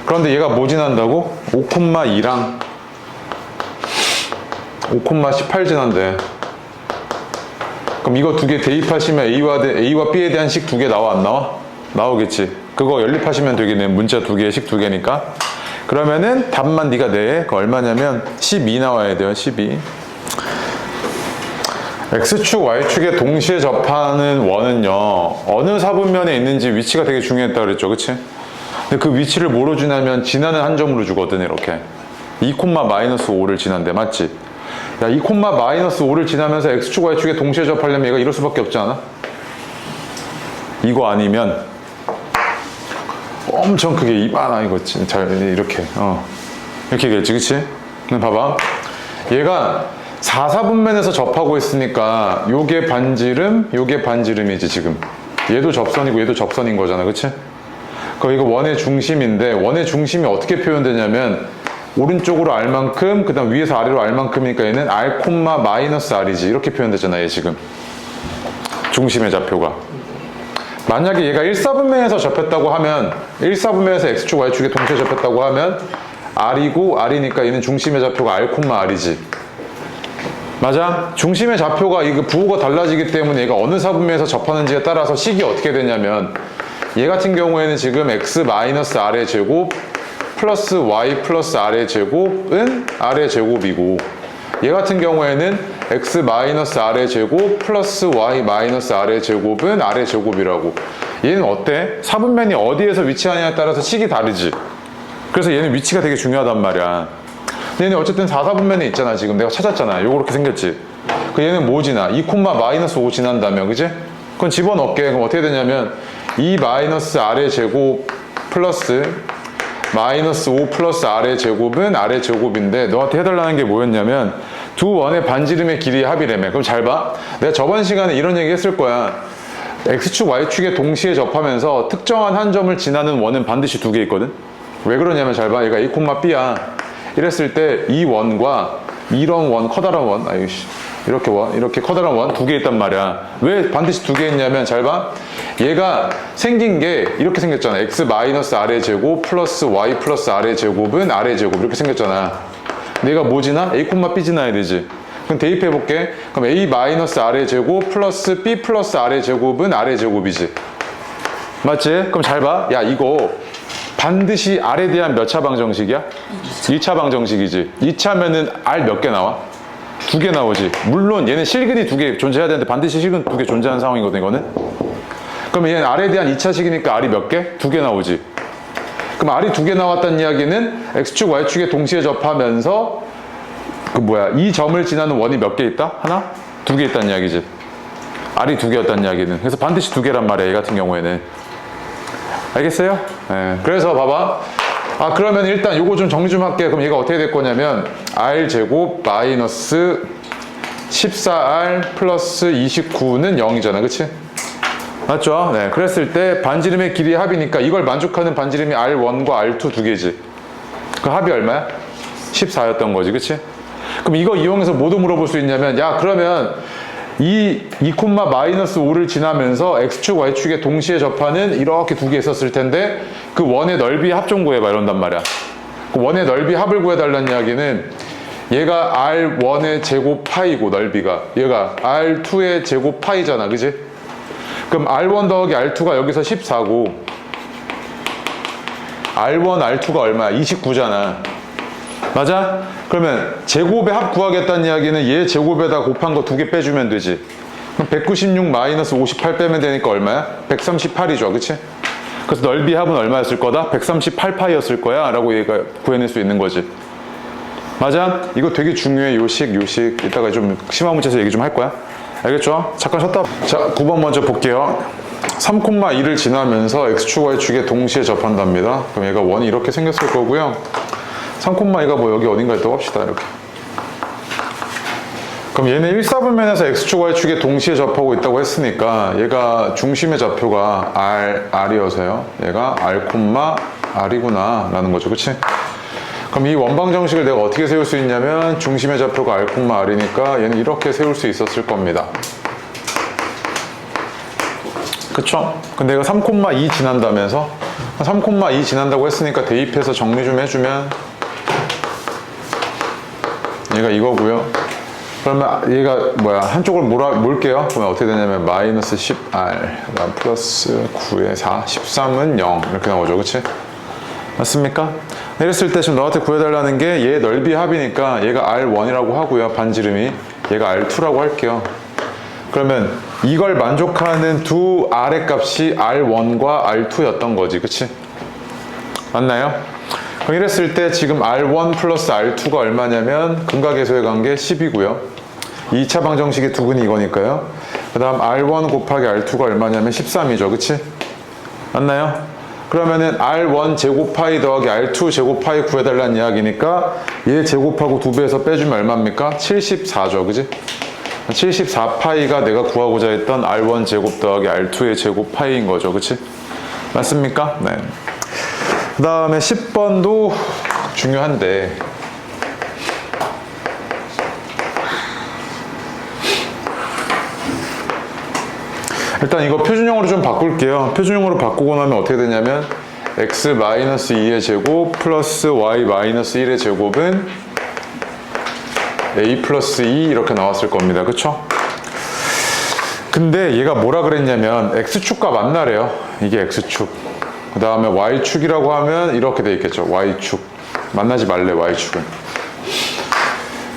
그런데 얘가 뭐 지난다고? 5,2랑 5,18 지난대. 그럼 이거 두 개 대입하시면 A와 B에 대한 식 두 개 나와 안 나와? 나오겠지. 그거 연립하시면 되겠네. 문자 두 개에 식 두 개니까. 그러면은 답만 네가 내. 그 얼마냐면 12 나와야 돼요. 12. X축, Y축에 동시에 접하는 원은요. 어느 사분면에 있는지 위치가 되게 중요했다 그랬죠. 그치? 근데 그 위치를 뭐로 주냐면 지나는 한 점으로 주거든. 이렇게. 2, 마이너스 5를 지난대. 맞지? 야, 2, 마이너스 5를 지나면서 X축, Y축에 동시에 접하려면 얘가 이럴 수밖에 없지 않아? 이거 아니면 엄청 크게 이만하 이거 잘 이렇게 이렇게 되겠지, 그치? 근데 봐봐, 얘가 4사분면에서 접하고 있으니까 요게 반지름, 요게 반지름이지 지금. 얘도 접선이고 얘도 접선인 거잖아, 그치? 그럼 이거 원의 중심인데 원의 중심이 어떻게 표현되냐면 오른쪽으로 R만큼, 그 다음 위에서 아래로 R만큼이니까 얘는 R, 마이너스 R이지. 이렇게 표현되잖아, 얘 지금. 중심의 좌표가. 만약에 얘가 1사분면에서 접했다고 하면, 1사분면에서 X축, Y축에 동시에 접했다고 하면, R이고, R이니까 얘는 중심의 좌표가 R, R이지. 맞아? 중심의 좌표가 이거 부호가 달라지기 때문에 얘가 어느 사분면에서 접하는지에 따라서 식이 어떻게 되냐면, 얘 같은 경우에는 지금 X 마이너스 R의 제곱, 플러스 y 플러스 r의 제곱은 r의 제곱이고 얘 같은 경우에는 x 마이너스 r의 제곱 플러스 y 마이너스 r의 제곱은 r의 제곱이라고. 얘는 어때? 사분면이 어디에서 위치하냐에 따라서 식이 다르지. 그래서 얘는 위치가 되게 중요하단 말이야. 근데 얘는 어쨌든 4사분면에 있잖아. 지금 내가 찾았잖아. 요거 그렇게 생겼지. 그 얘는 뭐 지나? 2, 마이너스 5 지난다며, 그지? 그건 집어넣을게. 그럼 어떻게 되냐면 2 마이너스 r의 제곱 플러스 마이너스 5 플러스 r의 제곱은 r의 제곱인데 너한테 해달라는 게 뭐였냐면 두 원의 반지름의 길이의 합이라며. 그럼 잘 봐. 내가 저번 시간에 이런 얘기 했을 거야. X축, Y축에 동시에 접하면서 특정한 한 점을 지나는 원은 반드시 두 개 있거든. 왜 그러냐면 잘 봐. 얘가 A, B야. 이랬을 때 이 원과 이런 원, 커다란 원, 이렇게 커다란 원 두 개 있단 말이야. 왜 반드시 두 개 있냐면 잘 봐. 얘가 생긴 게 이렇게 생겼잖아. x 마이너스 r의 제곱 플러스 y 플러스 r의 제곱은 r의 제곱 이렇게 생겼잖아. 내가 뭐 지나? a, b 지나야 되지. 그럼 대입해 볼게. 그럼 a 마이너스 r의 제곱 플러스 b 플러스 r의 제곱은 r의 제곱이지. 맞지? 그럼 잘 봐. 야, 이거 반드시 r에 대한 몇 차 방정식이야? 2차 방정식이지. 2차면은 r 몇 개 나와? 2개 나오지. 물론 얘는 실근이 2개 존재해야 되는데 반드시 실근 2개 존재하는 상황이거든, 이거는. 그러면 얘는 r에 대한 2차식이니까 r이 몇 개? 2개 나오지. 그럼 r이 2개 나왔다는 이야기는 x축, y축에 동시에 접하면서 이 점을 지나는 원이 몇 개 있다? 하나? 2개 있다는 이야기지. r이 2개였다는 이야기는. 그래서 반드시 2개란 말이야, 얘 같은 경우에는. 알겠어요? 네. 그래서 봐봐. 그러면 일단 요거 좀 정리 좀 할게. 그럼 얘가 어떻게 될 거냐면 r제곱 마이너스 14r 플러스 29는 0이잖아. 그치? 맞죠? 네. 그랬을 때 반지름의 길이의 합이니까 이걸 만족하는 반지름이 R1과 R2 두 개지. 그 합이 얼마야? 14였던 거지. 그치? 그럼 이거 이용해서 뭐도 물어볼 수 있냐면, 야, 그러면 이 2, 마이너스 5를 지나면서 x축, y축에 동시에 접하는 이렇게 두 개 있었을 텐데 그 원의 넓이 합 좀 구해봐 이런단 말이야. 그 원의 넓이 합을 구해달라는 이야기는 얘가 R1의 제곱 파이고 넓이가 얘가 R2의 제곱 파이잖아. 그지? 그럼 R1 더하기 R2가 여기서 14고 R1, R2가 얼마야? 29잖아. 맞아? 그러면 제곱의 합 구하겠다는 이야기는 얘 제곱에다 곱한 거 2개 빼주면 되지. 그럼 196 마이너스 58 빼면 되니까 얼마야? 138이죠. 그치? 그래서 넓이 합은 얼마였을 거다? 138파이였을 거야 라고 얘가 구해낼 수 있는 거지. 맞아? 이거 되게 중요해. 요식. 이따가 좀 심화 문제에서 얘기 좀 할 거야. 알겠죠? 잠깐 쉬었다. 자, 9번 먼저 볼게요. 3,2를 지나면서 x축, y축에 동시에 접한답니다. 그럼 얘가 원이 이렇게 생겼을 거고요. 3,2가 뭐 여기 어딘가 있다고 합시다. 이렇게. 그럼 얘는 1사분면에서 x축, y축에 동시에 접하고 있다고 했으니까 얘가 중심의 좌표가 r이어서요. 얘가 r, r이구나 라는 거죠. 그치? 그럼 이 원방 정식을 내가 어떻게 세울 수 있냐면 중심의 좌표가 r, r이니까 얘는 이렇게 세울 수 있었을 겁니다. 그쵸? 근데 얘가 3,2 지난다면서 3,2 지난다고 했으니까 대입해서 정리 좀 해주면 얘가 이거고요. 그러면 얘가 한쪽을 몰게요. 그러면 어떻게 되냐면 마이너스 10r 플러스 9에 4 13은 0 이렇게 나오죠. 그치? 맞습니까? 이랬을 때 지금 너한테 구해달라는 게 얘 넓이 합이니까 얘가 R1이라고 하고요. 반지름이 얘가 R2라고 할게요. 그러면 이걸 만족하는 두 R의 값이 R1과 R2였던 거지. 그치? 맞나요? 그럼 이랬을 때 지금 R1 플러스 R2가 얼마냐면 근각에서의 관계 10이고요. 2차 방정식의 두근이 이거니까요. 그 다음 R1 곱하기 R2가 얼마냐면 13이죠. 그치? 맞나요? 그러면은 R1 제곱 파이 더하기 R2 제곱 파이 구해달라는 이야기니까 얘 제곱하고 2배에서 빼주면 얼마입니까? 74죠. 그지? 74파이가 내가 구하고자 했던 R1 제곱 더하기 R2의 제곱 파이인 거죠. 그치? 맞습니까? 네. 그 다음에 10번도 중요한데 일단 이거 표준형으로 좀 바꿀게요. 표준형으로 바꾸고 나면 어떻게 되냐면 x-2의 제곱 플러스 y-1의 제곱은 a 플러스 2 이렇게 나왔을 겁니다. 그쵸? 근데 얘가 뭐라 그랬냐면 x축과 만나래요. 이게 x축. 그 다음에 y축이라고 하면 이렇게 돼 있겠죠. y축. 만나지 말래, y축은.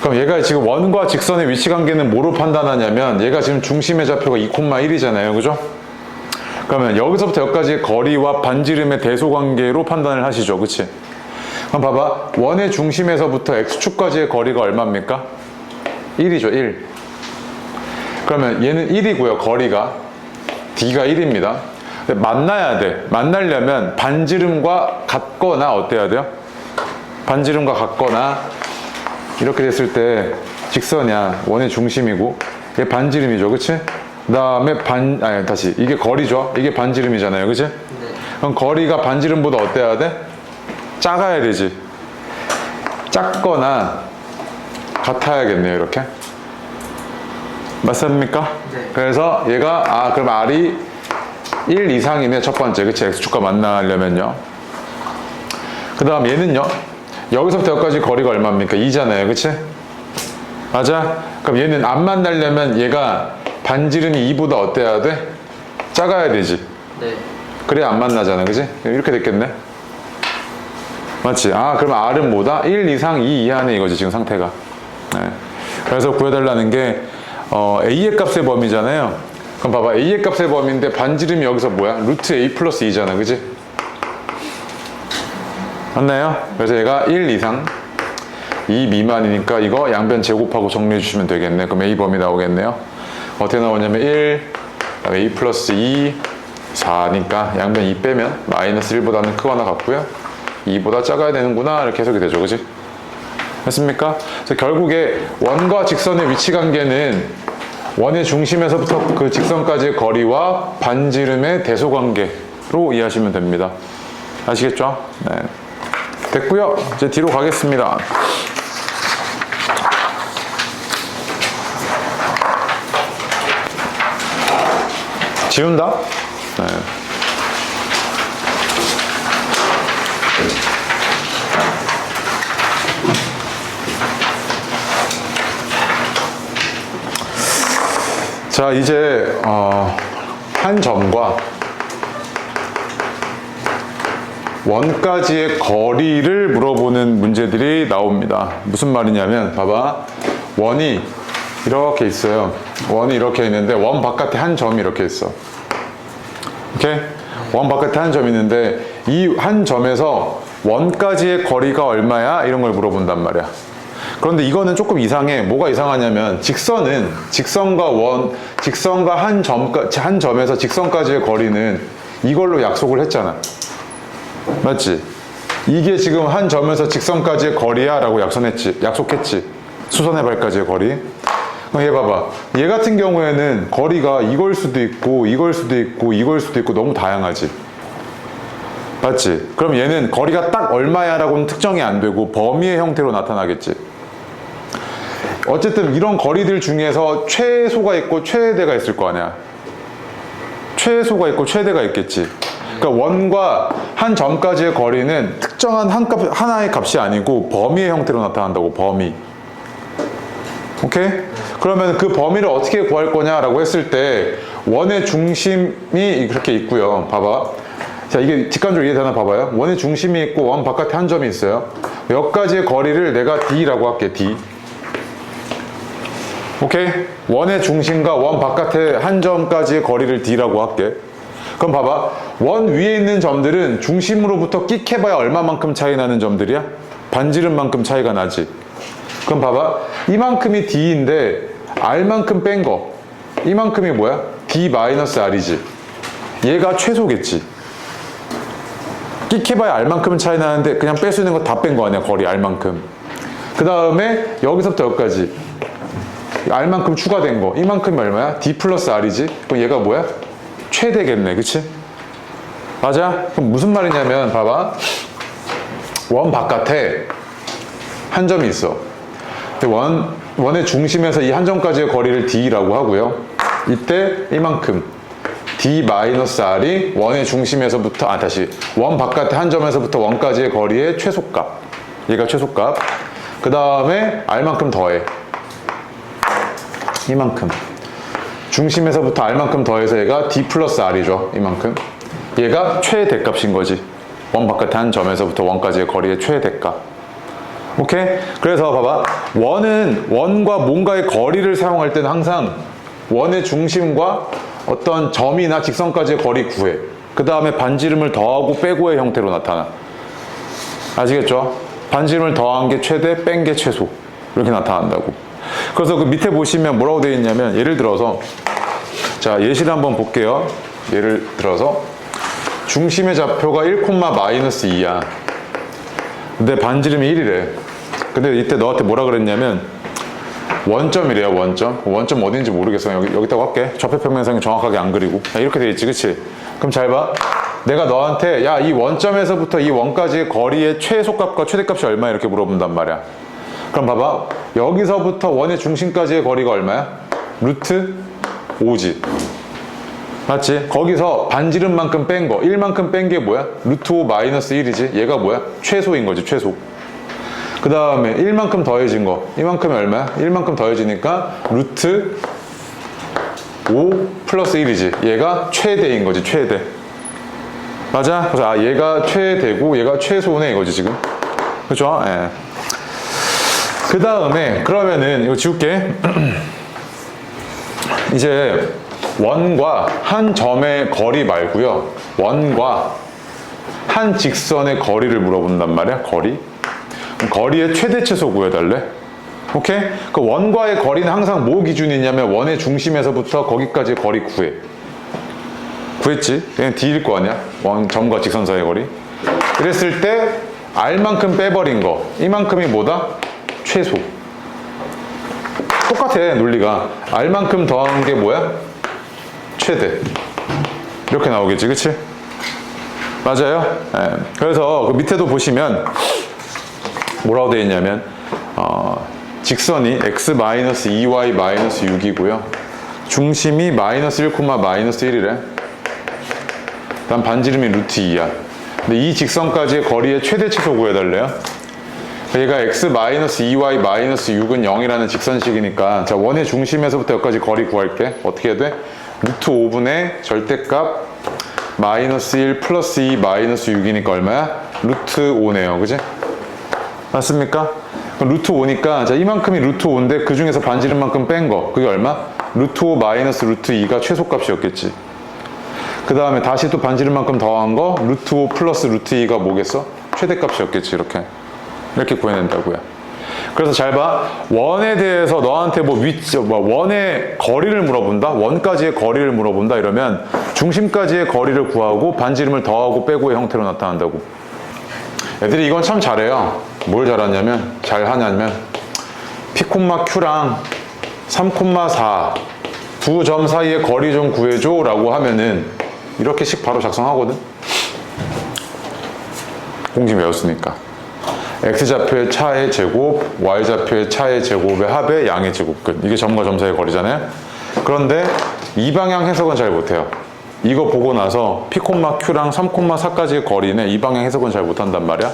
그럼 얘가 지금 원과 직선의 위치 관계는 뭐로 판단하냐면 얘가 지금 중심의 좌표가 2,1이잖아요. 그죠? 그러면 여기서부터 여기까지의 거리와 반지름의 대소 관계로 판단을 하시죠. 그치? 그럼 봐봐. 원의 중심에서부터 x축까지의 거리가 얼마입니까? 1이죠. 1. 그러면 얘는 1이고요. 거리가. d가 1입니다. 만나야 돼. 만나려면 반지름과 같거나 어때야 돼요? 반지름과 같거나 이렇게 됐을 때 직선이야. 원의 중심이고 얘 반지름이죠. 그치? 그 다음에 다시 이게 거리죠. 이게 반지름이잖아요. 그치? 네. 그럼 거리가 반지름보다 어때야 돼? 작아야 되지. 작거나 같아야겠네요. 이렇게. 맞습니까? 네. 그래서 얘가 그럼 R이 1 이상이네, 첫 번째. 그치? x축과 만나려면요. 그 다음 얘는요. 여기서부터 여기까지 거리가 얼마입니까? 2잖아요. 그치? 맞아? 그럼 얘는 안 만나려면 얘가 반지름이 2보다 어때야 돼? 작아야 되지. 네. 그래야 안 만나잖아. 그치? 이렇게 됐겠네. 맞지? 아, 그러면 R은 뭐다? 1 이상 2 이하네 이거지, 지금 상태가. 네. 그래서 구해달라는 게 A의 값의 범위잖아요. 그럼 봐봐, A의 값의 범위인데 반지름이 여기서 뭐야? 루트 A 플러스 2잖아. 그치? 맞나요? 그래서 얘가 1 이상 2 미만이니까 이거 양변 제곱하고 정리해 주시면 되겠네. 그럼 A 범위 나오겠네요. 어떻게 나오냐면 1, A 플러스 2, 4니까 양변 2 빼면 마이너스 1보다는 크거나 같고요. 2보다 작아야 되는구나 이렇게 해석이 되죠. 그치? 됐습니까? 그래서 결국에 원과 직선의 위치 관계는 원의 중심에서부터 그 직선까지의 거리와 반지름의 대소 관계로 이해하시면 됩니다. 아시겠죠? 네. 됐고요. 이제 뒤로 가겠습니다. 지운다? 네. 자, 이제 한 점과 원까지의 거리를 물어보는 문제들이 나옵니다. 무슨 말이냐면 봐봐, 원이 이렇게 있어요. 원이 이렇게 있는데 원 바깥에 한 점이 이렇게 있어. 오케이? 원 바깥에 한 점이 있는데 이 한 점에서 원까지의 거리가 얼마야? 이런 걸 물어본단 말이야. 그런데 이거는 조금 이상해. 뭐가 이상하냐면 직선은 직선과 한 점에서 직선까지의 거리는 이걸로 약속을 했잖아. 맞지? 이게 지금 한 점에서 직선까지의 거리야 라고 약속했지. 수선의 발까지의 거리. 그럼 얘 봐봐. 얘 같은 경우에는 거리가 이걸 수도 있고 이걸 수도 있고 이걸 수도 있고 너무 다양하지. 맞지? 그럼 얘는 거리가 딱 얼마야 라고는 특정이 안 되고 범위의 형태로 나타나겠지. 어쨌든 이런 거리들 중에서 최소가 있고 최대가 있을 거 아니야. 최소가 있고 최대가 있겠지. 그러니까 원과 한 점까지의 거리는 특정한 하나의 값이 아니고 범위의 형태로 나타난다고. 범위. 오케이? 그러면 그 범위를 어떻게 구할 거냐라고 했을 때 원의 중심이 그렇게 있고요. 봐봐. 자, 이게 직관적으로 이해되나 봐봐요. 원의 중심이 있고 원 바깥에 한 점이 있어요. 여기까지의 거리를 내가 D라고 할게. D. 오케이? 원의 중심과 원 바깥의 한 점까지의 거리를 D라고 할게. 그럼 봐봐. 원 위에 있는 점들은 중심으로부터 끽해봐야 얼마만큼 차이 나는 점들이야? 반지름만큼 차이가 나지. 그럼 봐봐. 이만큼이 D인데 R만큼 뺀 거. 이만큼이 뭐야? D-R이지. 얘가 최소겠지. 끽해봐야 R만큼 차이 나는데 그냥 뺄 수 있는 거 다 뺀 거 아니야. 거리 R만큼. 그 다음에 여기서부터 여기까지 R만큼 추가된 거. 이만큼이 얼마야? D 플러스 R이지. 그럼 얘가 뭐야? 최대겠네. 그치? 맞아? 그럼 무슨 말이냐면 봐봐. 원 바깥에 한 점이 있어. 원의 중심에서 이 한 점까지의 거리를 D라고 하고요. 이때 이만큼 D-R이 원의 중심에서부터 원 바깥의 한 점에서부터 원까지의 거리의 최소값. 얘가 최소값. 그 다음에 R만큼 더해. 이만큼. 중심에서부터 R만큼 더해서 얘가 D 플러스 R이죠. 이만큼. 얘가 최대값인 거지. 원 바깥의 한 점에서부터 원까지의 거리의 최대값. 오케이? 그래서 봐봐. 원과 뭔가의 거리를 사용할 때는 항상 원의 중심과 어떤 점이나 직선까지의 거리 구해. 그 다음에 반지름을 더하고 빼고의 형태로 나타나. 아시겠죠? 반지름을 더한 게 최대, 뺀 게 최소. 이렇게 나타난다고. 그래서 그 밑에 보시면 뭐라고 되어 있냐면 예를 들어서 자, 예시를 한번 볼게요. 예를 들어서 중심의 좌표가 1,-2야. 근데 반지름이 1이래. 근데 이때 너한테 뭐라 그랬냐면 원점이래요. 원점 어딘지 모르겠어. 여기다가 할게. 좌표평면상이 정확하게 안 그리고 이렇게 돼 있지. 그치? 그럼 잘 봐. 내가 너한테 야, 이 원점에서부터 이 원까지의 거리의 최소값과 최대값이 얼마야? 이렇게 물어본단 말이야. 그럼 봐봐. 여기서부터 원의 중심까지의 거리가 얼마야? 루트 5지. 맞지? 거기서 반지름만큼 뺀 거, 1만큼 뺀 게 뭐야? 루트 5 마이너스 1이지? 얘가 뭐야? 최소인 거지, 최소. 그 다음에 1만큼 더해진 거, 이만큼이 얼마야? 1만큼 더해지니까 루트 5 플러스 1이지? 얘가 최대인 거지, 최대. 맞아? 그래서 얘가 최대고 얘가 최소네 이거지, 지금. 그죠? 예. 그 다음에, 그러면은, 이거 지울게. 이제, 원과 한 점의 거리 말고요. 원과 한 직선의 거리를 물어본단 말이야. 거리의 최대 최소 구해달래. 오케이? 그 원과의 거리는 항상 뭐 기준이냐면 원의 중심에서부터 거기까지의 거리 구해. 구했지? 그냥 D일 거 아니야? 점과 직선 사이의 거리. 그랬을 때 R만큼 빼버린 거, 이만큼이 뭐다? 최소. 똑같아, 논리가. R만큼 더한 게 뭐야? 최대. 이렇게 나오겠지, 그치? 맞아요? 네. 그래서 그 밑에도 보시면 뭐라고 되어 있냐면 직선이 x-2y-6이고요 중심이 마이너스 1, 마이너스 1이래. 다음 반지름이 루트 2야. 근데 이 직선까지의 거리의 최대 최소 구해달래요. 얘가 x-2y-6은 0이라는 직선식이니까 자, 원의 중심에서부터 여기까지 거리 구할게. 어떻게 해야 돼? 루트 5분의 절대값 마이너스 1 플러스 2 마이너스 6이니까 얼마야? 루트 5네요. 그지? 맞습니까? 그럼 루트 5니까 자, 이만큼이 루트 5인데 그 중에서 반지름만큼 뺀 거. 그게 얼마? 루트 5 마이너스 루트 2가 최소값이었겠지. 그 다음에 다시 또 반지름만큼 더한 거 루트 5 플러스 루트 2가 뭐겠어? 최대값이었겠지. 이렇게 구해낸다고요. 그래서 잘 봐. 원에 대해서 너한테 원의 거리를 물어본다? 원까지의 거리를 물어본다? 이러면 중심까지의 거리를 구하고 반지름을 더하고 빼고의 형태로 나타난다고. 애들이 이건 참 잘해요. 뭘 잘하냐면 P, Q랑 3,4 두 점 사이의 거리 좀 구해줘 라고 하면은 이렇게씩 바로 작성하거든. 공식 외웠으니까. X좌표의 차의 제곱, Y좌표의 차의 제곱의 합의 양의 제곱근. 이게 점과 점 사이의 거리잖아요. 그런데 이 방향 해석은 잘 못해요. 이거 보고 나서 P, Q랑 3,4까지의 거리는 이 방향 해석은 잘 못한단 말이야.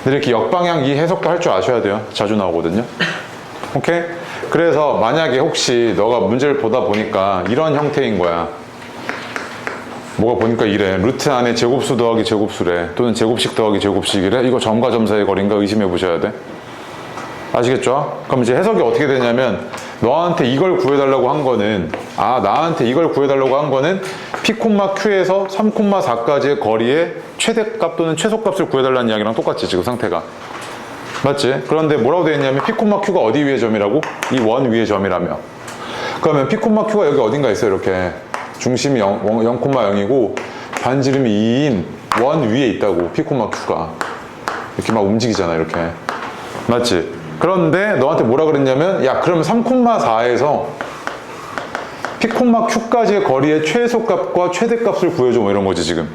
근데 이렇게 역방향 이 해석도 할 줄 아셔야 돼요. 자주 나오거든요. 오케이? 그래서 만약에 혹시 너가 문제를 보다 보니까 이런 형태인 거야. 뭐가 보니까 이래. 루트 안에 제곱수 더하기 제곱수래. 또는 제곱식 더하기 제곱식이래. 이거 점과 점 사이의 거리인가 의심해 보셔야 돼. 아시겠죠? 그럼 이제 해석이 어떻게 되냐면 너한테 이걸 구해달라고 한 거는 나한테 이걸 구해달라고 한 거는 P, Q에서 3,4까지의 거리의 최대값 또는 최소값을 구해달라는 이야기랑 똑같지, 지금 상태가. 맞지? 그런데 뭐라고 되어 있냐면 P, Q가 어디 위의 점이라고? 이 원 위의 점이라며. 그러면 P, Q가 여기 어딘가 있어요. 이렇게 중심이 0,0이고 반지름이 2인 원 위에 있다고. P, Q가 이렇게 막 움직이잖아, 이렇게. 맞지? 그런데 너한테 뭐라 그랬냐면 그러면 3,4에서 P, Q까지의 거리의 최소값과 최대값을 구해줘, 뭐 이런 거지 지금.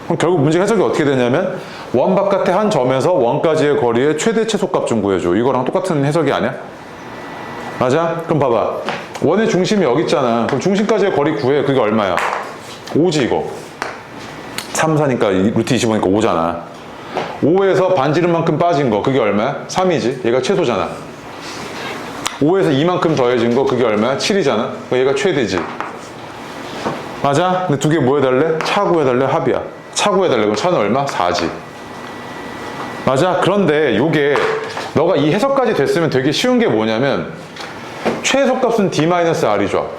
그럼 결국 문제 해석이 어떻게 되냐면 원 바깥의 한 점에서 원까지의 거리의 최대 최소값 좀 구해줘. 이거랑 똑같은 해석이 아니야? 맞아? 그럼 봐봐. 원의 중심이 여기 있잖아. 그럼 중심까지의 거리 구해. 그게 얼마야? 5지 이거. 3, 4니까 루트 25니까 5잖아. 5에서 반지름만큼 빠진 거 그게 얼마야? 3이지. 얘가 최소잖아. 5에서 2만큼 더해진 거 그게 얼마야? 7이잖아. 얘가 최대지. 맞아? 근데 두 개 뭐 해달래? 차 구해달래? 합이야. 차 구해달래. 그럼 차는 얼마? 4지. 맞아? 그런데 요게 너가 이 해석까지 됐으면 되게 쉬운 게 뭐냐면 최소값은 D-R이죠.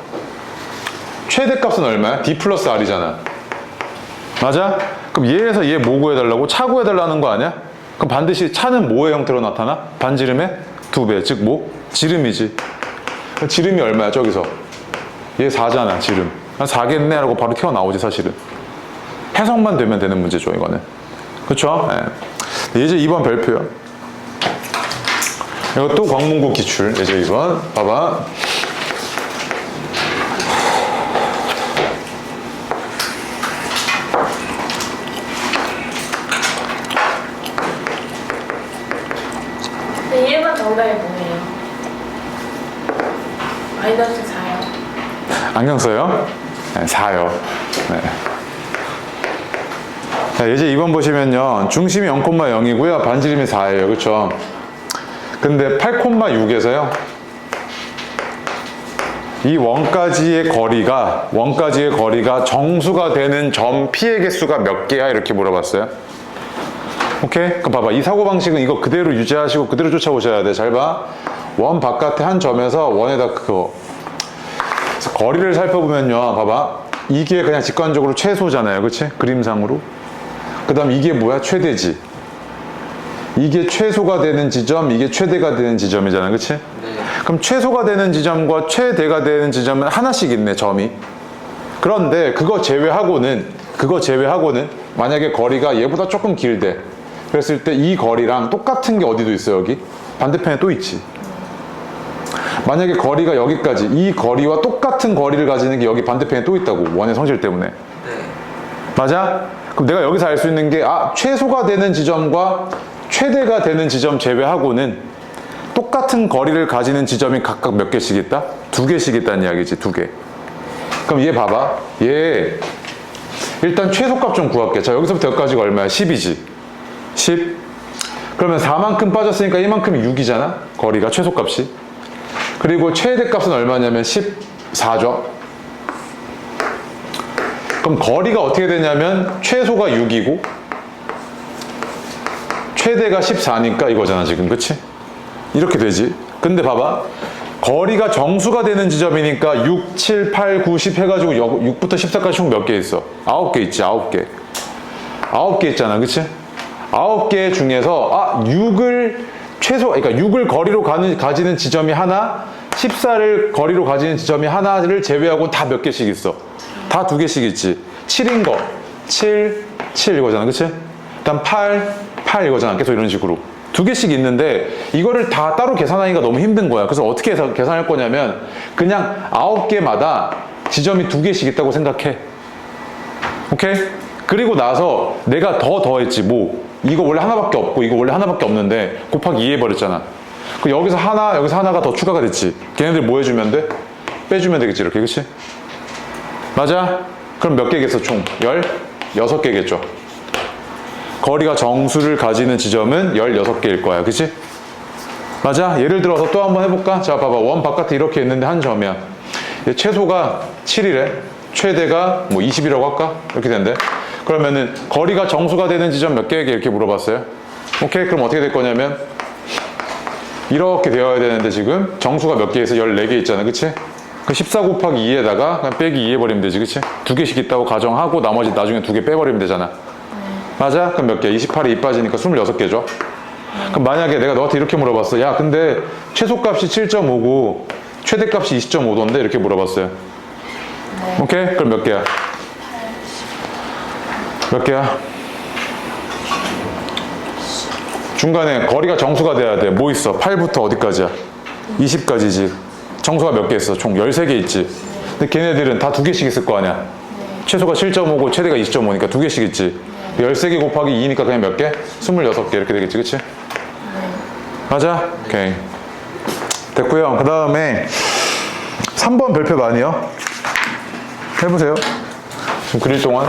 최대값은 얼마야? D 플러스 R이잖아. 맞아? 그럼 얘에서 얘 뭐 구해달라고? 차 구해달라는 거 아니야? 그럼 반드시 차는 뭐의 형태로 나타나? 반지름의 2배. 즉 뭐? 지름이지. 지름이 얼마야 저기서? 얘 4잖아 지름. 4겠네 라고 바로 튀어나오지 사실은. 해석만 되면 되는 문제죠 이거는. 그쵸? 네. 예제 2번 별표요. 이것도 광문구 기출. 예제 2번 봐봐. 네, 1번 정답이 뭐예요? 마이너스 4요. 안경 써요? 네, 4요. 네. 자, 이제 2번 보시면요. 중심이 0,0이고요. 반지름이 4예요. 그쵸? 근데 8,6에서요. 이 원까지의 거리가 정수가 되는 점 P의 개수가 몇 개야? 이렇게 물어봤어요. 오케이? 그럼 봐봐. 이 사고방식은 이거 그대로 유지하시고 그대로 쫓아오셔야 돼. 잘 봐. 원 바깥에 한 점에서 원에다 그래서 거리를 살펴보면요. 봐봐. 이게 그냥 직관적으로 최소잖아요. 그치? 그림상으로. 그 다음 이게 뭐야? 최대지. 이게 최소가 되는 지점, 이게 최대가 되는 지점이잖아. 그치? 네. 그럼 최소가 되는 지점과 최대가 되는 지점은 하나씩 있네, 점이. 그런데 그거 제외하고는 만약에 거리가 얘보다 조금 길대. 그랬을 때 이 거리랑 똑같은 게 어디도 있어, 여기? 반대편에 또 있지. 만약에 거리가 여기까지, 이 거리와 똑같은 거리를 가지는 게 여기 반대편에 또 있다고. 원의 성질 때문에. 네. 맞아? 그럼 내가 여기서 알 수 있는 게, 최소가 되는 지점과 최대가 되는 지점 제외하고는 똑같은 거리를 가지는 지점이 각각 몇 개씩 있다? 2개씩 있다는 이야기지, 2개. 그럼 얘 봐봐. 얘 일단 최소값 좀 구할게. 자, 여기서부터 여기까지가 얼마야? 10이지. 10. 그러면 4만큼 빠졌으니까 이만큼이 6이잖아? 거리가 최소값이. 그리고 최대값은 얼마냐면 14죠. 그럼 거리가 어떻게 되냐면 최소가 6이고 최대가 14니까 이거잖아 지금. 그치? 이렇게 되지. 근데 봐봐. 거리가 정수가 되는 지점이니까 6, 7, 8, 9, 10 해가지고 6부터 14까지 총 몇 개 있어? 9개 있지. 9개. 9개 있잖아. 그치? 9개 중에서 6을 그러니까 6을 거리로 가지는 지점이 하나, 14를 거리로 가지는 지점이 하나를 제외하고 다 몇 개씩 있어? 다 2개씩 있지. 7인 거. 7, 7 이거잖아. 그치? 일단 8, 8 이거잖아. 계속 이런 식으로. 2개씩 있는데 이거를 다 따로 계산하기가 너무 힘든 거야. 그래서 어떻게 해서 계산할 거냐면 그냥 9개마다 지점이 2개씩 있다고 생각해. 오케이? 그리고 나서 내가 더했지. 뭐 이거 원래 하나밖에 없고 이거 원래 하나밖에 없는데 곱하기 2 해버렸잖아. 그 여기서 하나가 더 추가가 됐지. 걔네들 뭐 해주면 돼? 빼주면 되겠지. 이렇게. 그치? 맞아? 그럼 몇 개겠어 총? 16개겠죠. 거리가 정수를 가지는 지점은 16개일 거야. 그치? 맞아? 예를 들어서 또 한번 해볼까? 자, 봐봐. 원 바깥에 이렇게 있는데 한 점이야. 얘 최소가 7이래. 최대가 뭐 20이라고 할까? 이렇게 된대. 그러면은 거리가 정수가 되는 지점 몇 개에게 이렇게 물어봤어요. 오케이? 그럼 어떻게 될 거냐면 이렇게 되어야 되는데 지금 정수가 몇 개 있어? 14개 있잖아. 그치? 그 14 곱하기 2에다가 그냥 빼기 2 해버리면 되지. 그치? 2개씩 있다고 가정하고 나머지 나중에 2개 빼버리면 되잖아. 맞아? 그럼 몇 개? 28에 2 빠지니까 26개죠. 그럼 만약에 내가 너한테 이렇게 물어봤어. 야, 근데 최소값이 7.5고 최대값이 20.5도인데 이렇게 물어봤어요. 네. 오케이? 그럼 몇 개야? 몇 개야? 중간에 거리가 정수가 돼야 돼. 뭐 있어? 8부터 어디까지야? 20까지지. 정수가 몇 개 있어? 총 13개 있지. 근데 걔네들은 다 2개씩 있을 거 아니야? 최소가 7.5고 최대가 20.5니까 2개씩 있지. 13개 곱하기 2니까 그냥 몇 개? 26개 이렇게 되겠지. 그치? 맞아? 오케이. 됐고요. 그 다음에 3번 별표 많이요. 해보세요. 지금 그릴 동안.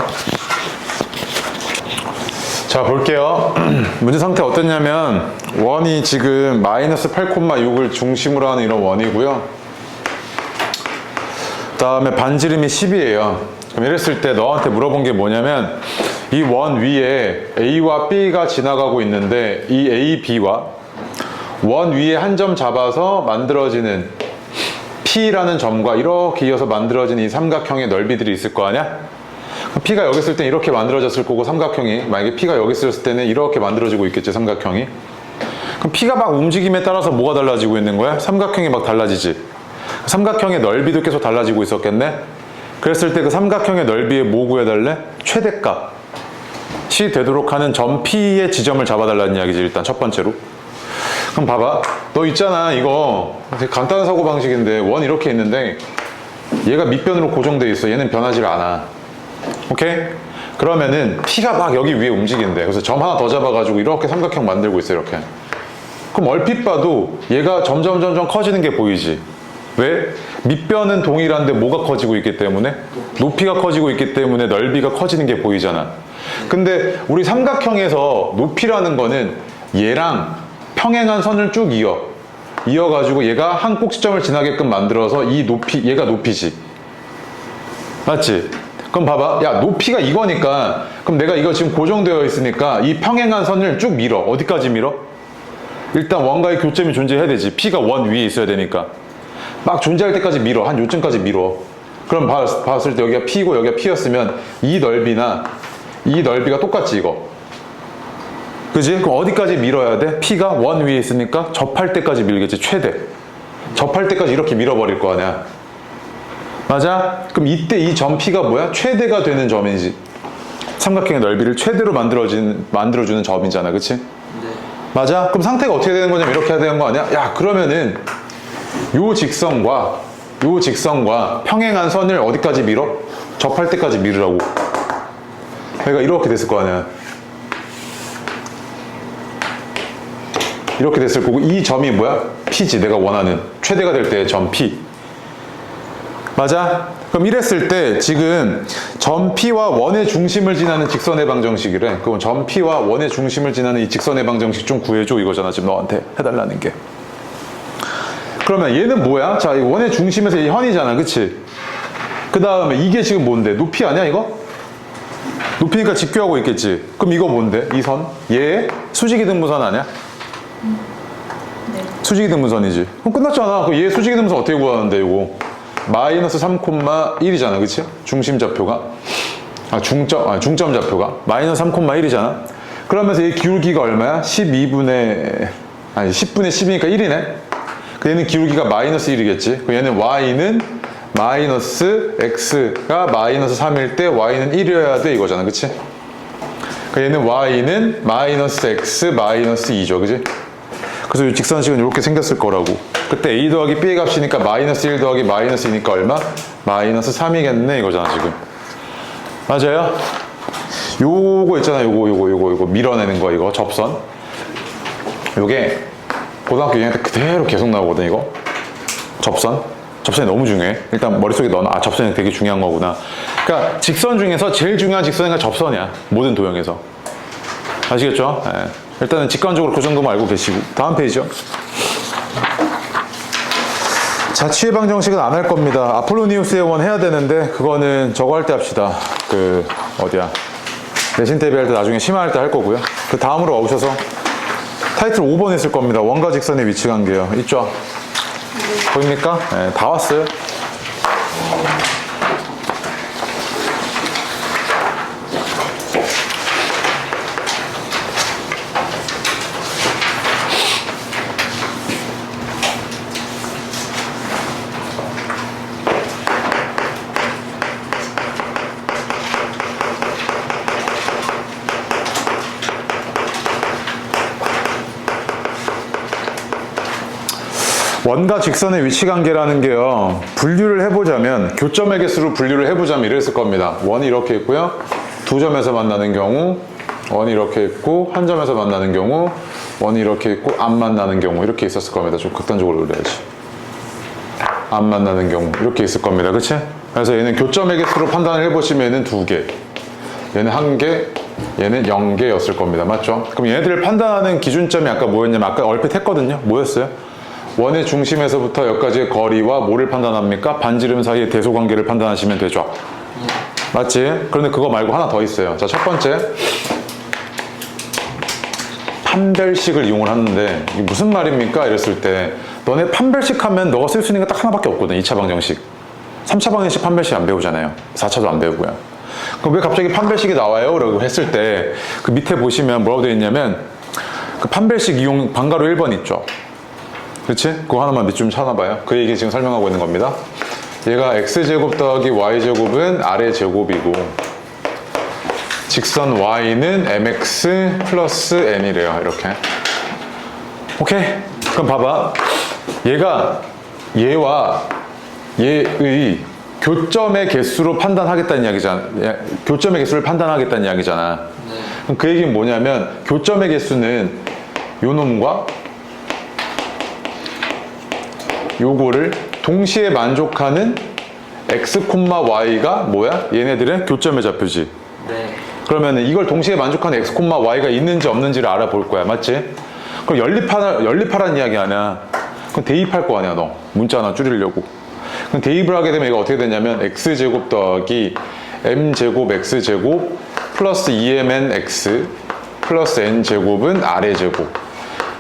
자, 볼게요. 문제 상태 어땠냐면 원이 지금 마이너스 8,6을 중심으로 하는 이런 원이고요. 그 다음에 반지름이 10이에요. 그럼 이랬을 때 너한테 물어본 게 뭐냐면 이 원 위에 A와 B가 지나가고 있는데 이 A, B와 원 위에 한 점 잡아서 만들어지는 P라는 점과 이렇게 이어서 만들어지는 이 삼각형의 넓이들이 있을 거 아니야? P가 여기 있을 땐 이렇게 만들어졌을 거고 삼각형이 만약에 P가 여기 있을 때는 이렇게 만들어지고 있겠지. 삼각형이. 그럼 P가 막 움직임에 따라서 뭐가 달라지고 있는 거야? 삼각형이 막 달라지지. 삼각형의 넓이도 계속 달라지고 있었겠네. 그랬을 때 그 삼각형의 넓이에 뭐 구해달래? 최대값이 되도록 하는 점 P의 지점을 잡아달라는 이야기지. 일단 첫 번째로. 그럼 봐봐. 너 있잖아. 이거 되게 간단한 사고방식인데 원 이렇게 있는데 얘가 밑변으로 고정돼 있어. 얘는 변하지가 않아. 오케이? 그러면은 P가 막 여기 위에 움직인대. 그래서 점 하나 더 잡아가지고 이렇게 삼각형 만들고 있어. 이렇게. 그럼 얼핏 봐도 얘가 점점 커지는 게 보이지. 왜? 밑변은 동일한데 뭐가 커지고 있기 때문에? 높이가 커지고 있기 때문에 넓이가 커지는 게 보이잖아. 근데 우리 삼각형에서 높이라는 거는 얘랑 평행한 선을 쭉 이어가지고 얘가 한 꼭지점을 지나게끔 만들어서 이 높이, 얘가 높이지. 맞지? 그럼 봐봐. 야, 높이가 이거니까, 그럼 내가 이거 지금 고정되어 있으니까 이 평행한 선을 쭉 밀어. 어디까지 밀어? 일단 원과의 교점이 존재해야 되지. P가 원 위에 있어야 되니까. 막 존재할 때까지 밀어. 한 요쯤까지 밀어. 그럼 봤을 때 여기가 P고 여기가 P였으면 이 넓이나 이 넓이가 똑같지, 이거. 그지? 그럼 어디까지 밀어야 돼? P가 원 위에 있으니까 접할 때까지 밀겠지, 최대. 접할 때까지 이렇게 밀어버릴 거 아니야. 맞아? 그럼 이때 이 점 P가 뭐야? 최대가 되는 점이지. 삼각형의 넓이를 최대로 만들어주는 점이잖아, 그치? 네. 맞아? 그럼 상태가 어떻게 되는 거냐면 이렇게 해야 되는 거 아니야? 야, 그러면은 요 직선과 평행한 선을 어디까지 밀어? 접할 때까지 밀으라고. 그러니까 이렇게 됐을 거 아니야. 이렇게 됐을 거고, 이 점이 뭐야? P지. 내가 원하는 최대가 될 때의 점 P. 맞아? 그럼 이랬을 때 지금 점 P와 원의 중심을 지나는 직선의 방정식이래. 그럼 점 P와 원의 중심을 지나는 이 직선의 방정식 좀 구해줘, 이거잖아. 지금 너한테 해달라는 게. 그러면 얘는 뭐야? 자, 이 원의 중심에서 이 현이잖아, 그치? 그 다음에 이게 지금 뭔데? 높이 아니야, 이거? 높이니까 직교하고 있겠지. 그럼 이거 뭔데? 이 선? 얘 수직이등분선 아니야? 네. 수직이등분선이지. 그럼 끝났잖아. 그럼 얘 수직이등분선 어떻게 구하는데, 이거? 마이너스 3,1이잖아, 그치? 중심 좌표가. 중점 좌표가. 마이너스 3,1이잖아. 그러면서 얘 기울기가 얼마야? 10분의 10이니까 1이네? 얘는 기울기가 마이너스 1이겠지. 얘는 y는 마이너스 x가 마이너스 3일 때 y는 1이어야 돼, 이거잖아, 그치? 얘는 y는 마이너스 x 마이너스 2죠, 그치? 그래서 이 직선식은 이렇게 생겼을 거라고. 그때 a 더하기 b의 값이니까 마이너스 1 더하기 마이너스 2니까 얼마? 마이너스 3이겠네, 이거잖아, 지금. 맞아요? 요거 있잖아, 요거 밀어내는 거, 이거 접선. 요게 고등학교 2학년 때 그대로 계속 나오거든, 이거. 접선이 너무 중요해. 일단 머릿속에 넣어놔. 접선이 되게 중요한 거구나. 그러니까 직선 중에서 제일 중요한 직선이 접선이야, 모든 도형에서. 아시겠죠? 네. 일단은 직관적으로 그 정도만 알고 계시고. 다음 페이지요. 자취의 방정식은 안 할 겁니다. 아폴로니우스의 원 해야 되는데 그거는 저거 할 때 합시다. 내신 대비할 때 나중에 심화할 때 할 거고요. 그 다음으로 오셔서 타이틀 5번 했을 겁니다. 원과 직선의 위치 관계요. 있죠? 보입니까? 네, 다 왔어요. 원과 직선의 위치 관계라는 게요, 분류를 해보자면, 교점의 개수로 분류를 해보자면 이랬을 겁니다. 원이 이렇게 있고요, 두 점에서 만나는 경우, 원이 이렇게 있고, 한 점에서 만나는 경우, 원이 이렇게 있고, 안 만나는 경우, 이렇게 있었을 겁니다. 좀 극단적으로 그려야지. 안 만나는 경우, 이렇게 있을 겁니다. 그치? 그래서 얘는 교점의 개수로 판단을 해보시면은 2개, 얘는 1개, 얘는 0개였을 겁니다. 맞죠? 그럼 얘네들을 판단하는 기준점이 아까 뭐였냐면, 아까 얼핏 했거든요. 뭐였어요? 원의 중심에서부터 여기까지의 거리와 뭐를 판단합니까? 반지름 사이의 대소관계를 판단하시면 되죠. 맞지? 그런데 그거 말고 하나 더 있어요. 자, 첫 번째, 판별식을 이용을 하는데 이게 무슨 말입니까? 이랬을 때 너네 판별식 하면 너가 쓸 수 있는 게 딱 하나밖에 없거든. 2차 방정식. 3차 방정식 판별식 안 배우잖아요. 4차도 안 배우고요. 그럼 왜 갑자기 판별식이 나와요? 라고 했을 때 그 밑에 보시면 뭐라고 되어 있냐면, 그 판별식 이용 방가로 1번 있죠. 그치? 그거 하나만 밑 좀 찾아봐요. 그 얘기 지금 설명하고 있는 겁니다. 얘가 x제곱 더하기 y제곱은 아래 제곱이고, 직선 y는 mx 플러스 n이래요. 이렇게. 오케이? 그럼 봐봐. 얘와 얘의 교점의 개수로 판단하겠다는 이야기잖아. 교점의 개수를 판단하겠다는 이야기잖아. 그럼 그 얘기는 뭐냐면, 교점의 개수는 요 놈과 요거를 동시에 만족하는 x, y가 뭐야? 얘네들의 교점의 좌표지. 네. 그러면 이걸 동시에 만족하는 x, y가 있는지 없는지를 알아볼 거야. 맞지? 그럼 연립하라는 이야기 아니야. 그럼 대입할 거 아니야, 너. 문자 하나 줄이려고. 그럼 대입을 하게 되면 이거 어떻게 되냐면 x제곱 더하기 m제곱 x제곱 플러스 2mnx 플러스 n제곱은 r의제곱.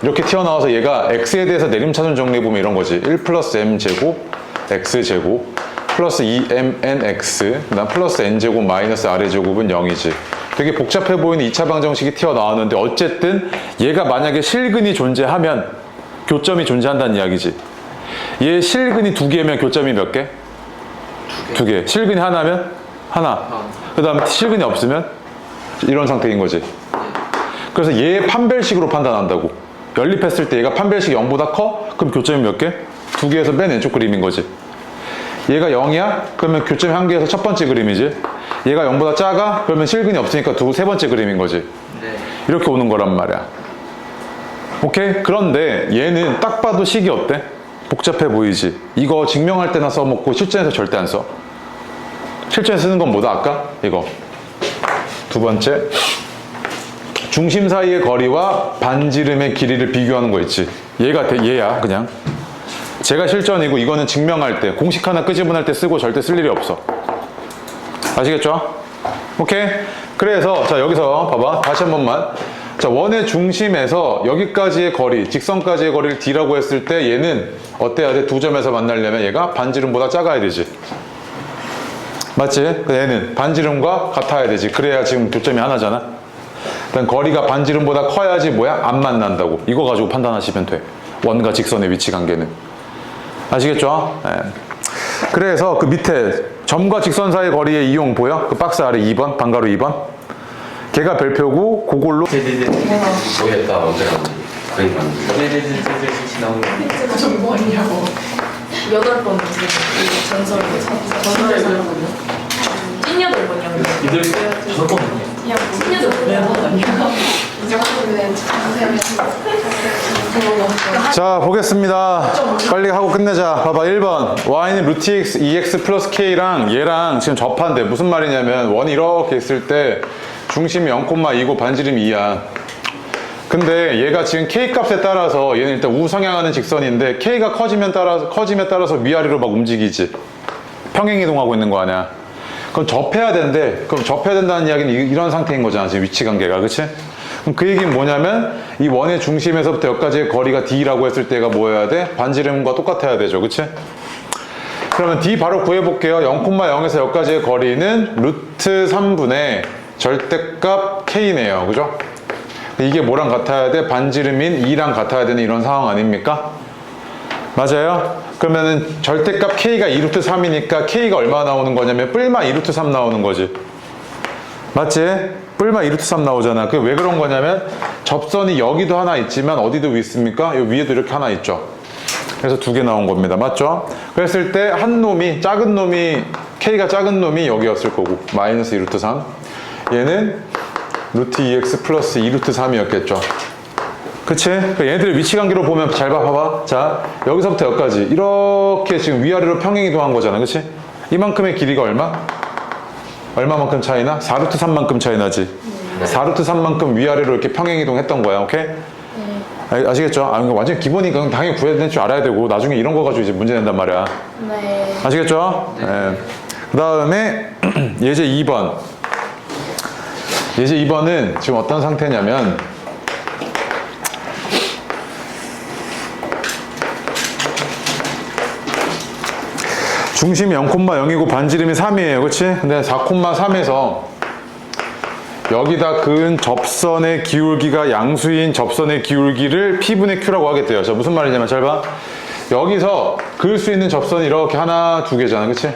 이렇게 튀어나와서 얘가 x에 대해서 내림차순 정리해보면 이런 거지. 1 플러스 m제곱 x제곱 플러스 2mnx 그다음 플러스 n제곱 마이너스 r의제곱은 0이지. 되게 복잡해 보이는 2차 방정식이 튀어나왔는데 어쨌든 얘가 만약에 실근이 존재하면 교점이 존재한다는 이야기지. 얘 실근이 2개면 교점이 몇 개? 2개. 실근이 하나면? 하나. 그 다음 실근이 없으면? 이런 상태인 거지. 그래서 얘 판별식으로 판단한다고. 연립했을 때 얘가 판별식이 0보다 커? 그럼 교점이 몇 개? 2개에서 맨 왼쪽 그림인 거지. 얘가 0이야? 그러면 교점이 1개에서 첫 번째 그림이지. 얘가 0보다 작아? 그러면 실근이 없으니까 세 번째 그림인 거지. 네. 이렇게 오는 거란 말이야. 오케이? 그런데 얘는 딱 봐도 식이 어때? 복잡해 보이지? 이거 증명할 때나 써먹고 실전에서 절대 안 써. 실전에 쓰는 건 뭐다 아까? 이거. 두 번째. 중심 사이의 거리와 반지름의 길이를 비교하는 거 있지. 얘야 그냥. 제가 실전이고 이거는 증명할 때 공식 하나 끄집어낼 때 쓰고 절대 쓸 일이 없어. 아시겠죠? 오케이? 그래서 자 여기서 봐봐 다시 한 번만. 자 원의 중심에서 여기까지의 거리 직선까지의 거리를 d라고 했을 때 얘는 어때야 돼? 두 점에서 만나려면 얘가 반지름보다 작아야 되지. 맞지? 얘는 반지름과 같아야 되지. 그래야 지금 교점이 하나잖아. 일단 거리가 반지름보다 커야지 뭐야? 안 만난다고. 이거 가지고 판단하시면 돼. 원과 직선의 위치 관계는. 아시겠죠? 네. 그래서 그 밑에 점과 직선 사이의 거리의 이용 보여? 그 박스 아래 2번, 방가로 2번. 걔가 별표고 그걸로 모르겠다. 언제 갔지? 그림 만들고. 네네네네. 나오는 거. 저기 뭐 하냐고. 8번 지금 전설을 전설을 18번이요. 이들 저거든요. 그냥 18번이요. 이 정도면 자 보겠습니다. 빨리 하고 끝내자. 봐봐 1번 y는 루트 x 2x 플러스 k랑 얘랑 지금 접한대. 무슨 말이냐면 원이 이렇게 있을 때 중심이 0,2고 반지름이 2야. 근데 얘가 지금 k 값에 따라서 얘는 일단 우상향하는 직선인데 k가 커짐에 따라서 위아래로 막 움직이지. 평행이동하고 있는 거 아니야. 그럼 접해야 된대. 그럼 접해야 된다는 이야기는 이런 상태인 거잖아. 지금 위치 관계가. 그치? 그럼 그 얘기는 뭐냐면 이 원의 중심에서부터 여기까지의 거리가 d라고 했을 때가 뭐여야 돼? 반지름과 똑같아야 되죠. 그치? 그러면 d 바로 구해볼게요. 0,0에서 여기까지의 거리는 루트 3분의 절대값 k네요. 그죠? 이게 뭐랑 같아야 돼? 반지름인 2랑 같아야 되는 이런 상황 아닙니까? 맞아요? 그러면은 절대값 k가 2루트 3이니까 k가 얼마 나오는 거냐면 뿔마 2루트 3 나오는 거지. 맞지? 뿔마 2루트 3 나오잖아. 그게 왜 그런 거냐면 접선이 여기도 하나 있지만 어디도 있습니까? 여기 위에도 이렇게 하나 있죠. 그래서 2개 나온 겁니다. 맞죠? 그랬을 때 한 놈이 작은 놈이 k가 작은 놈이 여기였을 거고 마이너스 2루트 3 얘는 루트 2x 플러스 2루트 3이었겠죠. 그치? 얘네들의 위치 관계로 보면 잘 봐봐. 자, 여기서부터 여기까지 이렇게 지금 위아래로 평행이동한 거잖아. 그치? 이만큼의 길이가 얼마? 얼마만큼 차이나? 4루트 3만큼 차이 나지? 4루트 3만큼 위아래로 이렇게 평행이동했던 거야. 오케이? 아시겠죠? 이거 완전 기본이니까 당연히 구해야 될 줄 알아야 되고 나중에 이런 거 가지고 이제 문제 낸단 말이야. 네. 아시겠죠? 네. 그 다음에 예제 2번. 예제 2번은 지금 어떤 상태냐면 중심이 0,0이고 반지름이 3이에요. 그치? 근데 4,3에서 여기다 그은 접선의 기울기가 양수인 접선의 기울기를 P분의 Q라고 하겠대요. 자, 무슨 말이냐면 잘 봐. 여기서 그을 수 있는 접선이 이렇게 하나, 두 개잖아. 그치? 네.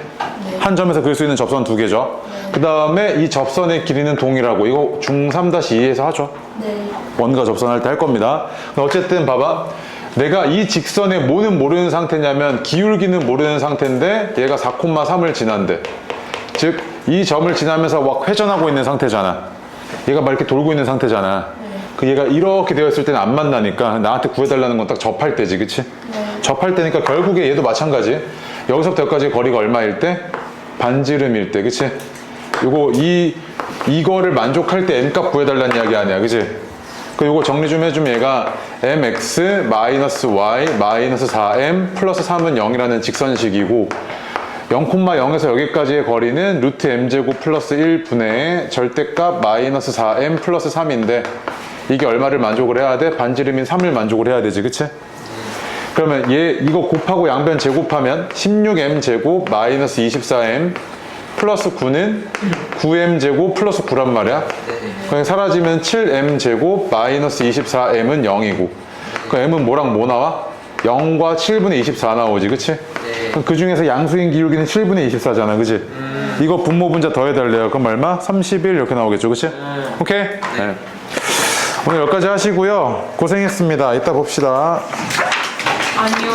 한 점에서 그을 수 있는 접선 두 개죠. 그 다음에 이 접선의 길이는 동일하고 이거 중3-2에서 하죠. 네. 원과 접선할 때 할 겁니다. 어쨌든 봐봐. 내가 이 직선의 뭐는 모르는 상태냐면 기울기는 모르는 상태인데 얘가 4,3을 지난대. 즉 이 점을 지나면서 막 회전하고 있는 상태잖아. 얘가 막 이렇게 돌고 있는 상태잖아. 그 얘가 이렇게 되어 있을 때는 안 만나니까 나한테 구해달라는 건 딱 접할 때지. 그치? 네. 접할 때니까 결국에 얘도 마찬가지. 여기서부터 여기까지의 거리가 얼마일 때? 반지름일 때, 그치? 이거를 만족할 때 m값 구해달라는 이야기 아니야, 그치? 요거 정리 좀 해주면 얘가 mx 마이너스 y 마이너스 4m 플러스 3은 0이라는 직선식이고 0,0에서 여기까지의 거리는 루트 m제곱 플러스 1분의 절대값 마이너스 4m 플러스 3인데 이게 얼마를 만족을 해야 돼? 반지름인 3을 만족을 해야 되지, 그치? 그러면 이거 곱하고 양변 제곱하면 16m 제곱 마이너스 24m 플러스 9는 9m 제곱 플러스 9란 말이야. 그냥 사라지면 7m 제곱 마이너스 24m은 0이고 그 m은 뭐랑 뭐 나와? 0과 7분의 24 나오지, 그치? 그럼 그 중에서 양수인 기울기는 7분의 24잖아, 그치? 이거 분모 분자 더해달래요. 그럼 얼마? 31 이렇게 나오겠죠, 그치? 오케이? 네. 오늘 여기까지 하시고요. 고생했습니다. 이따 봅시다. 아니요.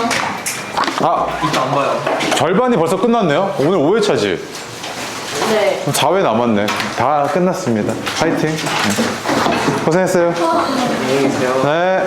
아, 이따 안 봐요. 절반이 벌써 끝났네요. 오늘 5회차지? 네. 4회 남았네. 다 끝났습니다. 파이팅. 네. 고생했어요. 안녕히 계세요. 네.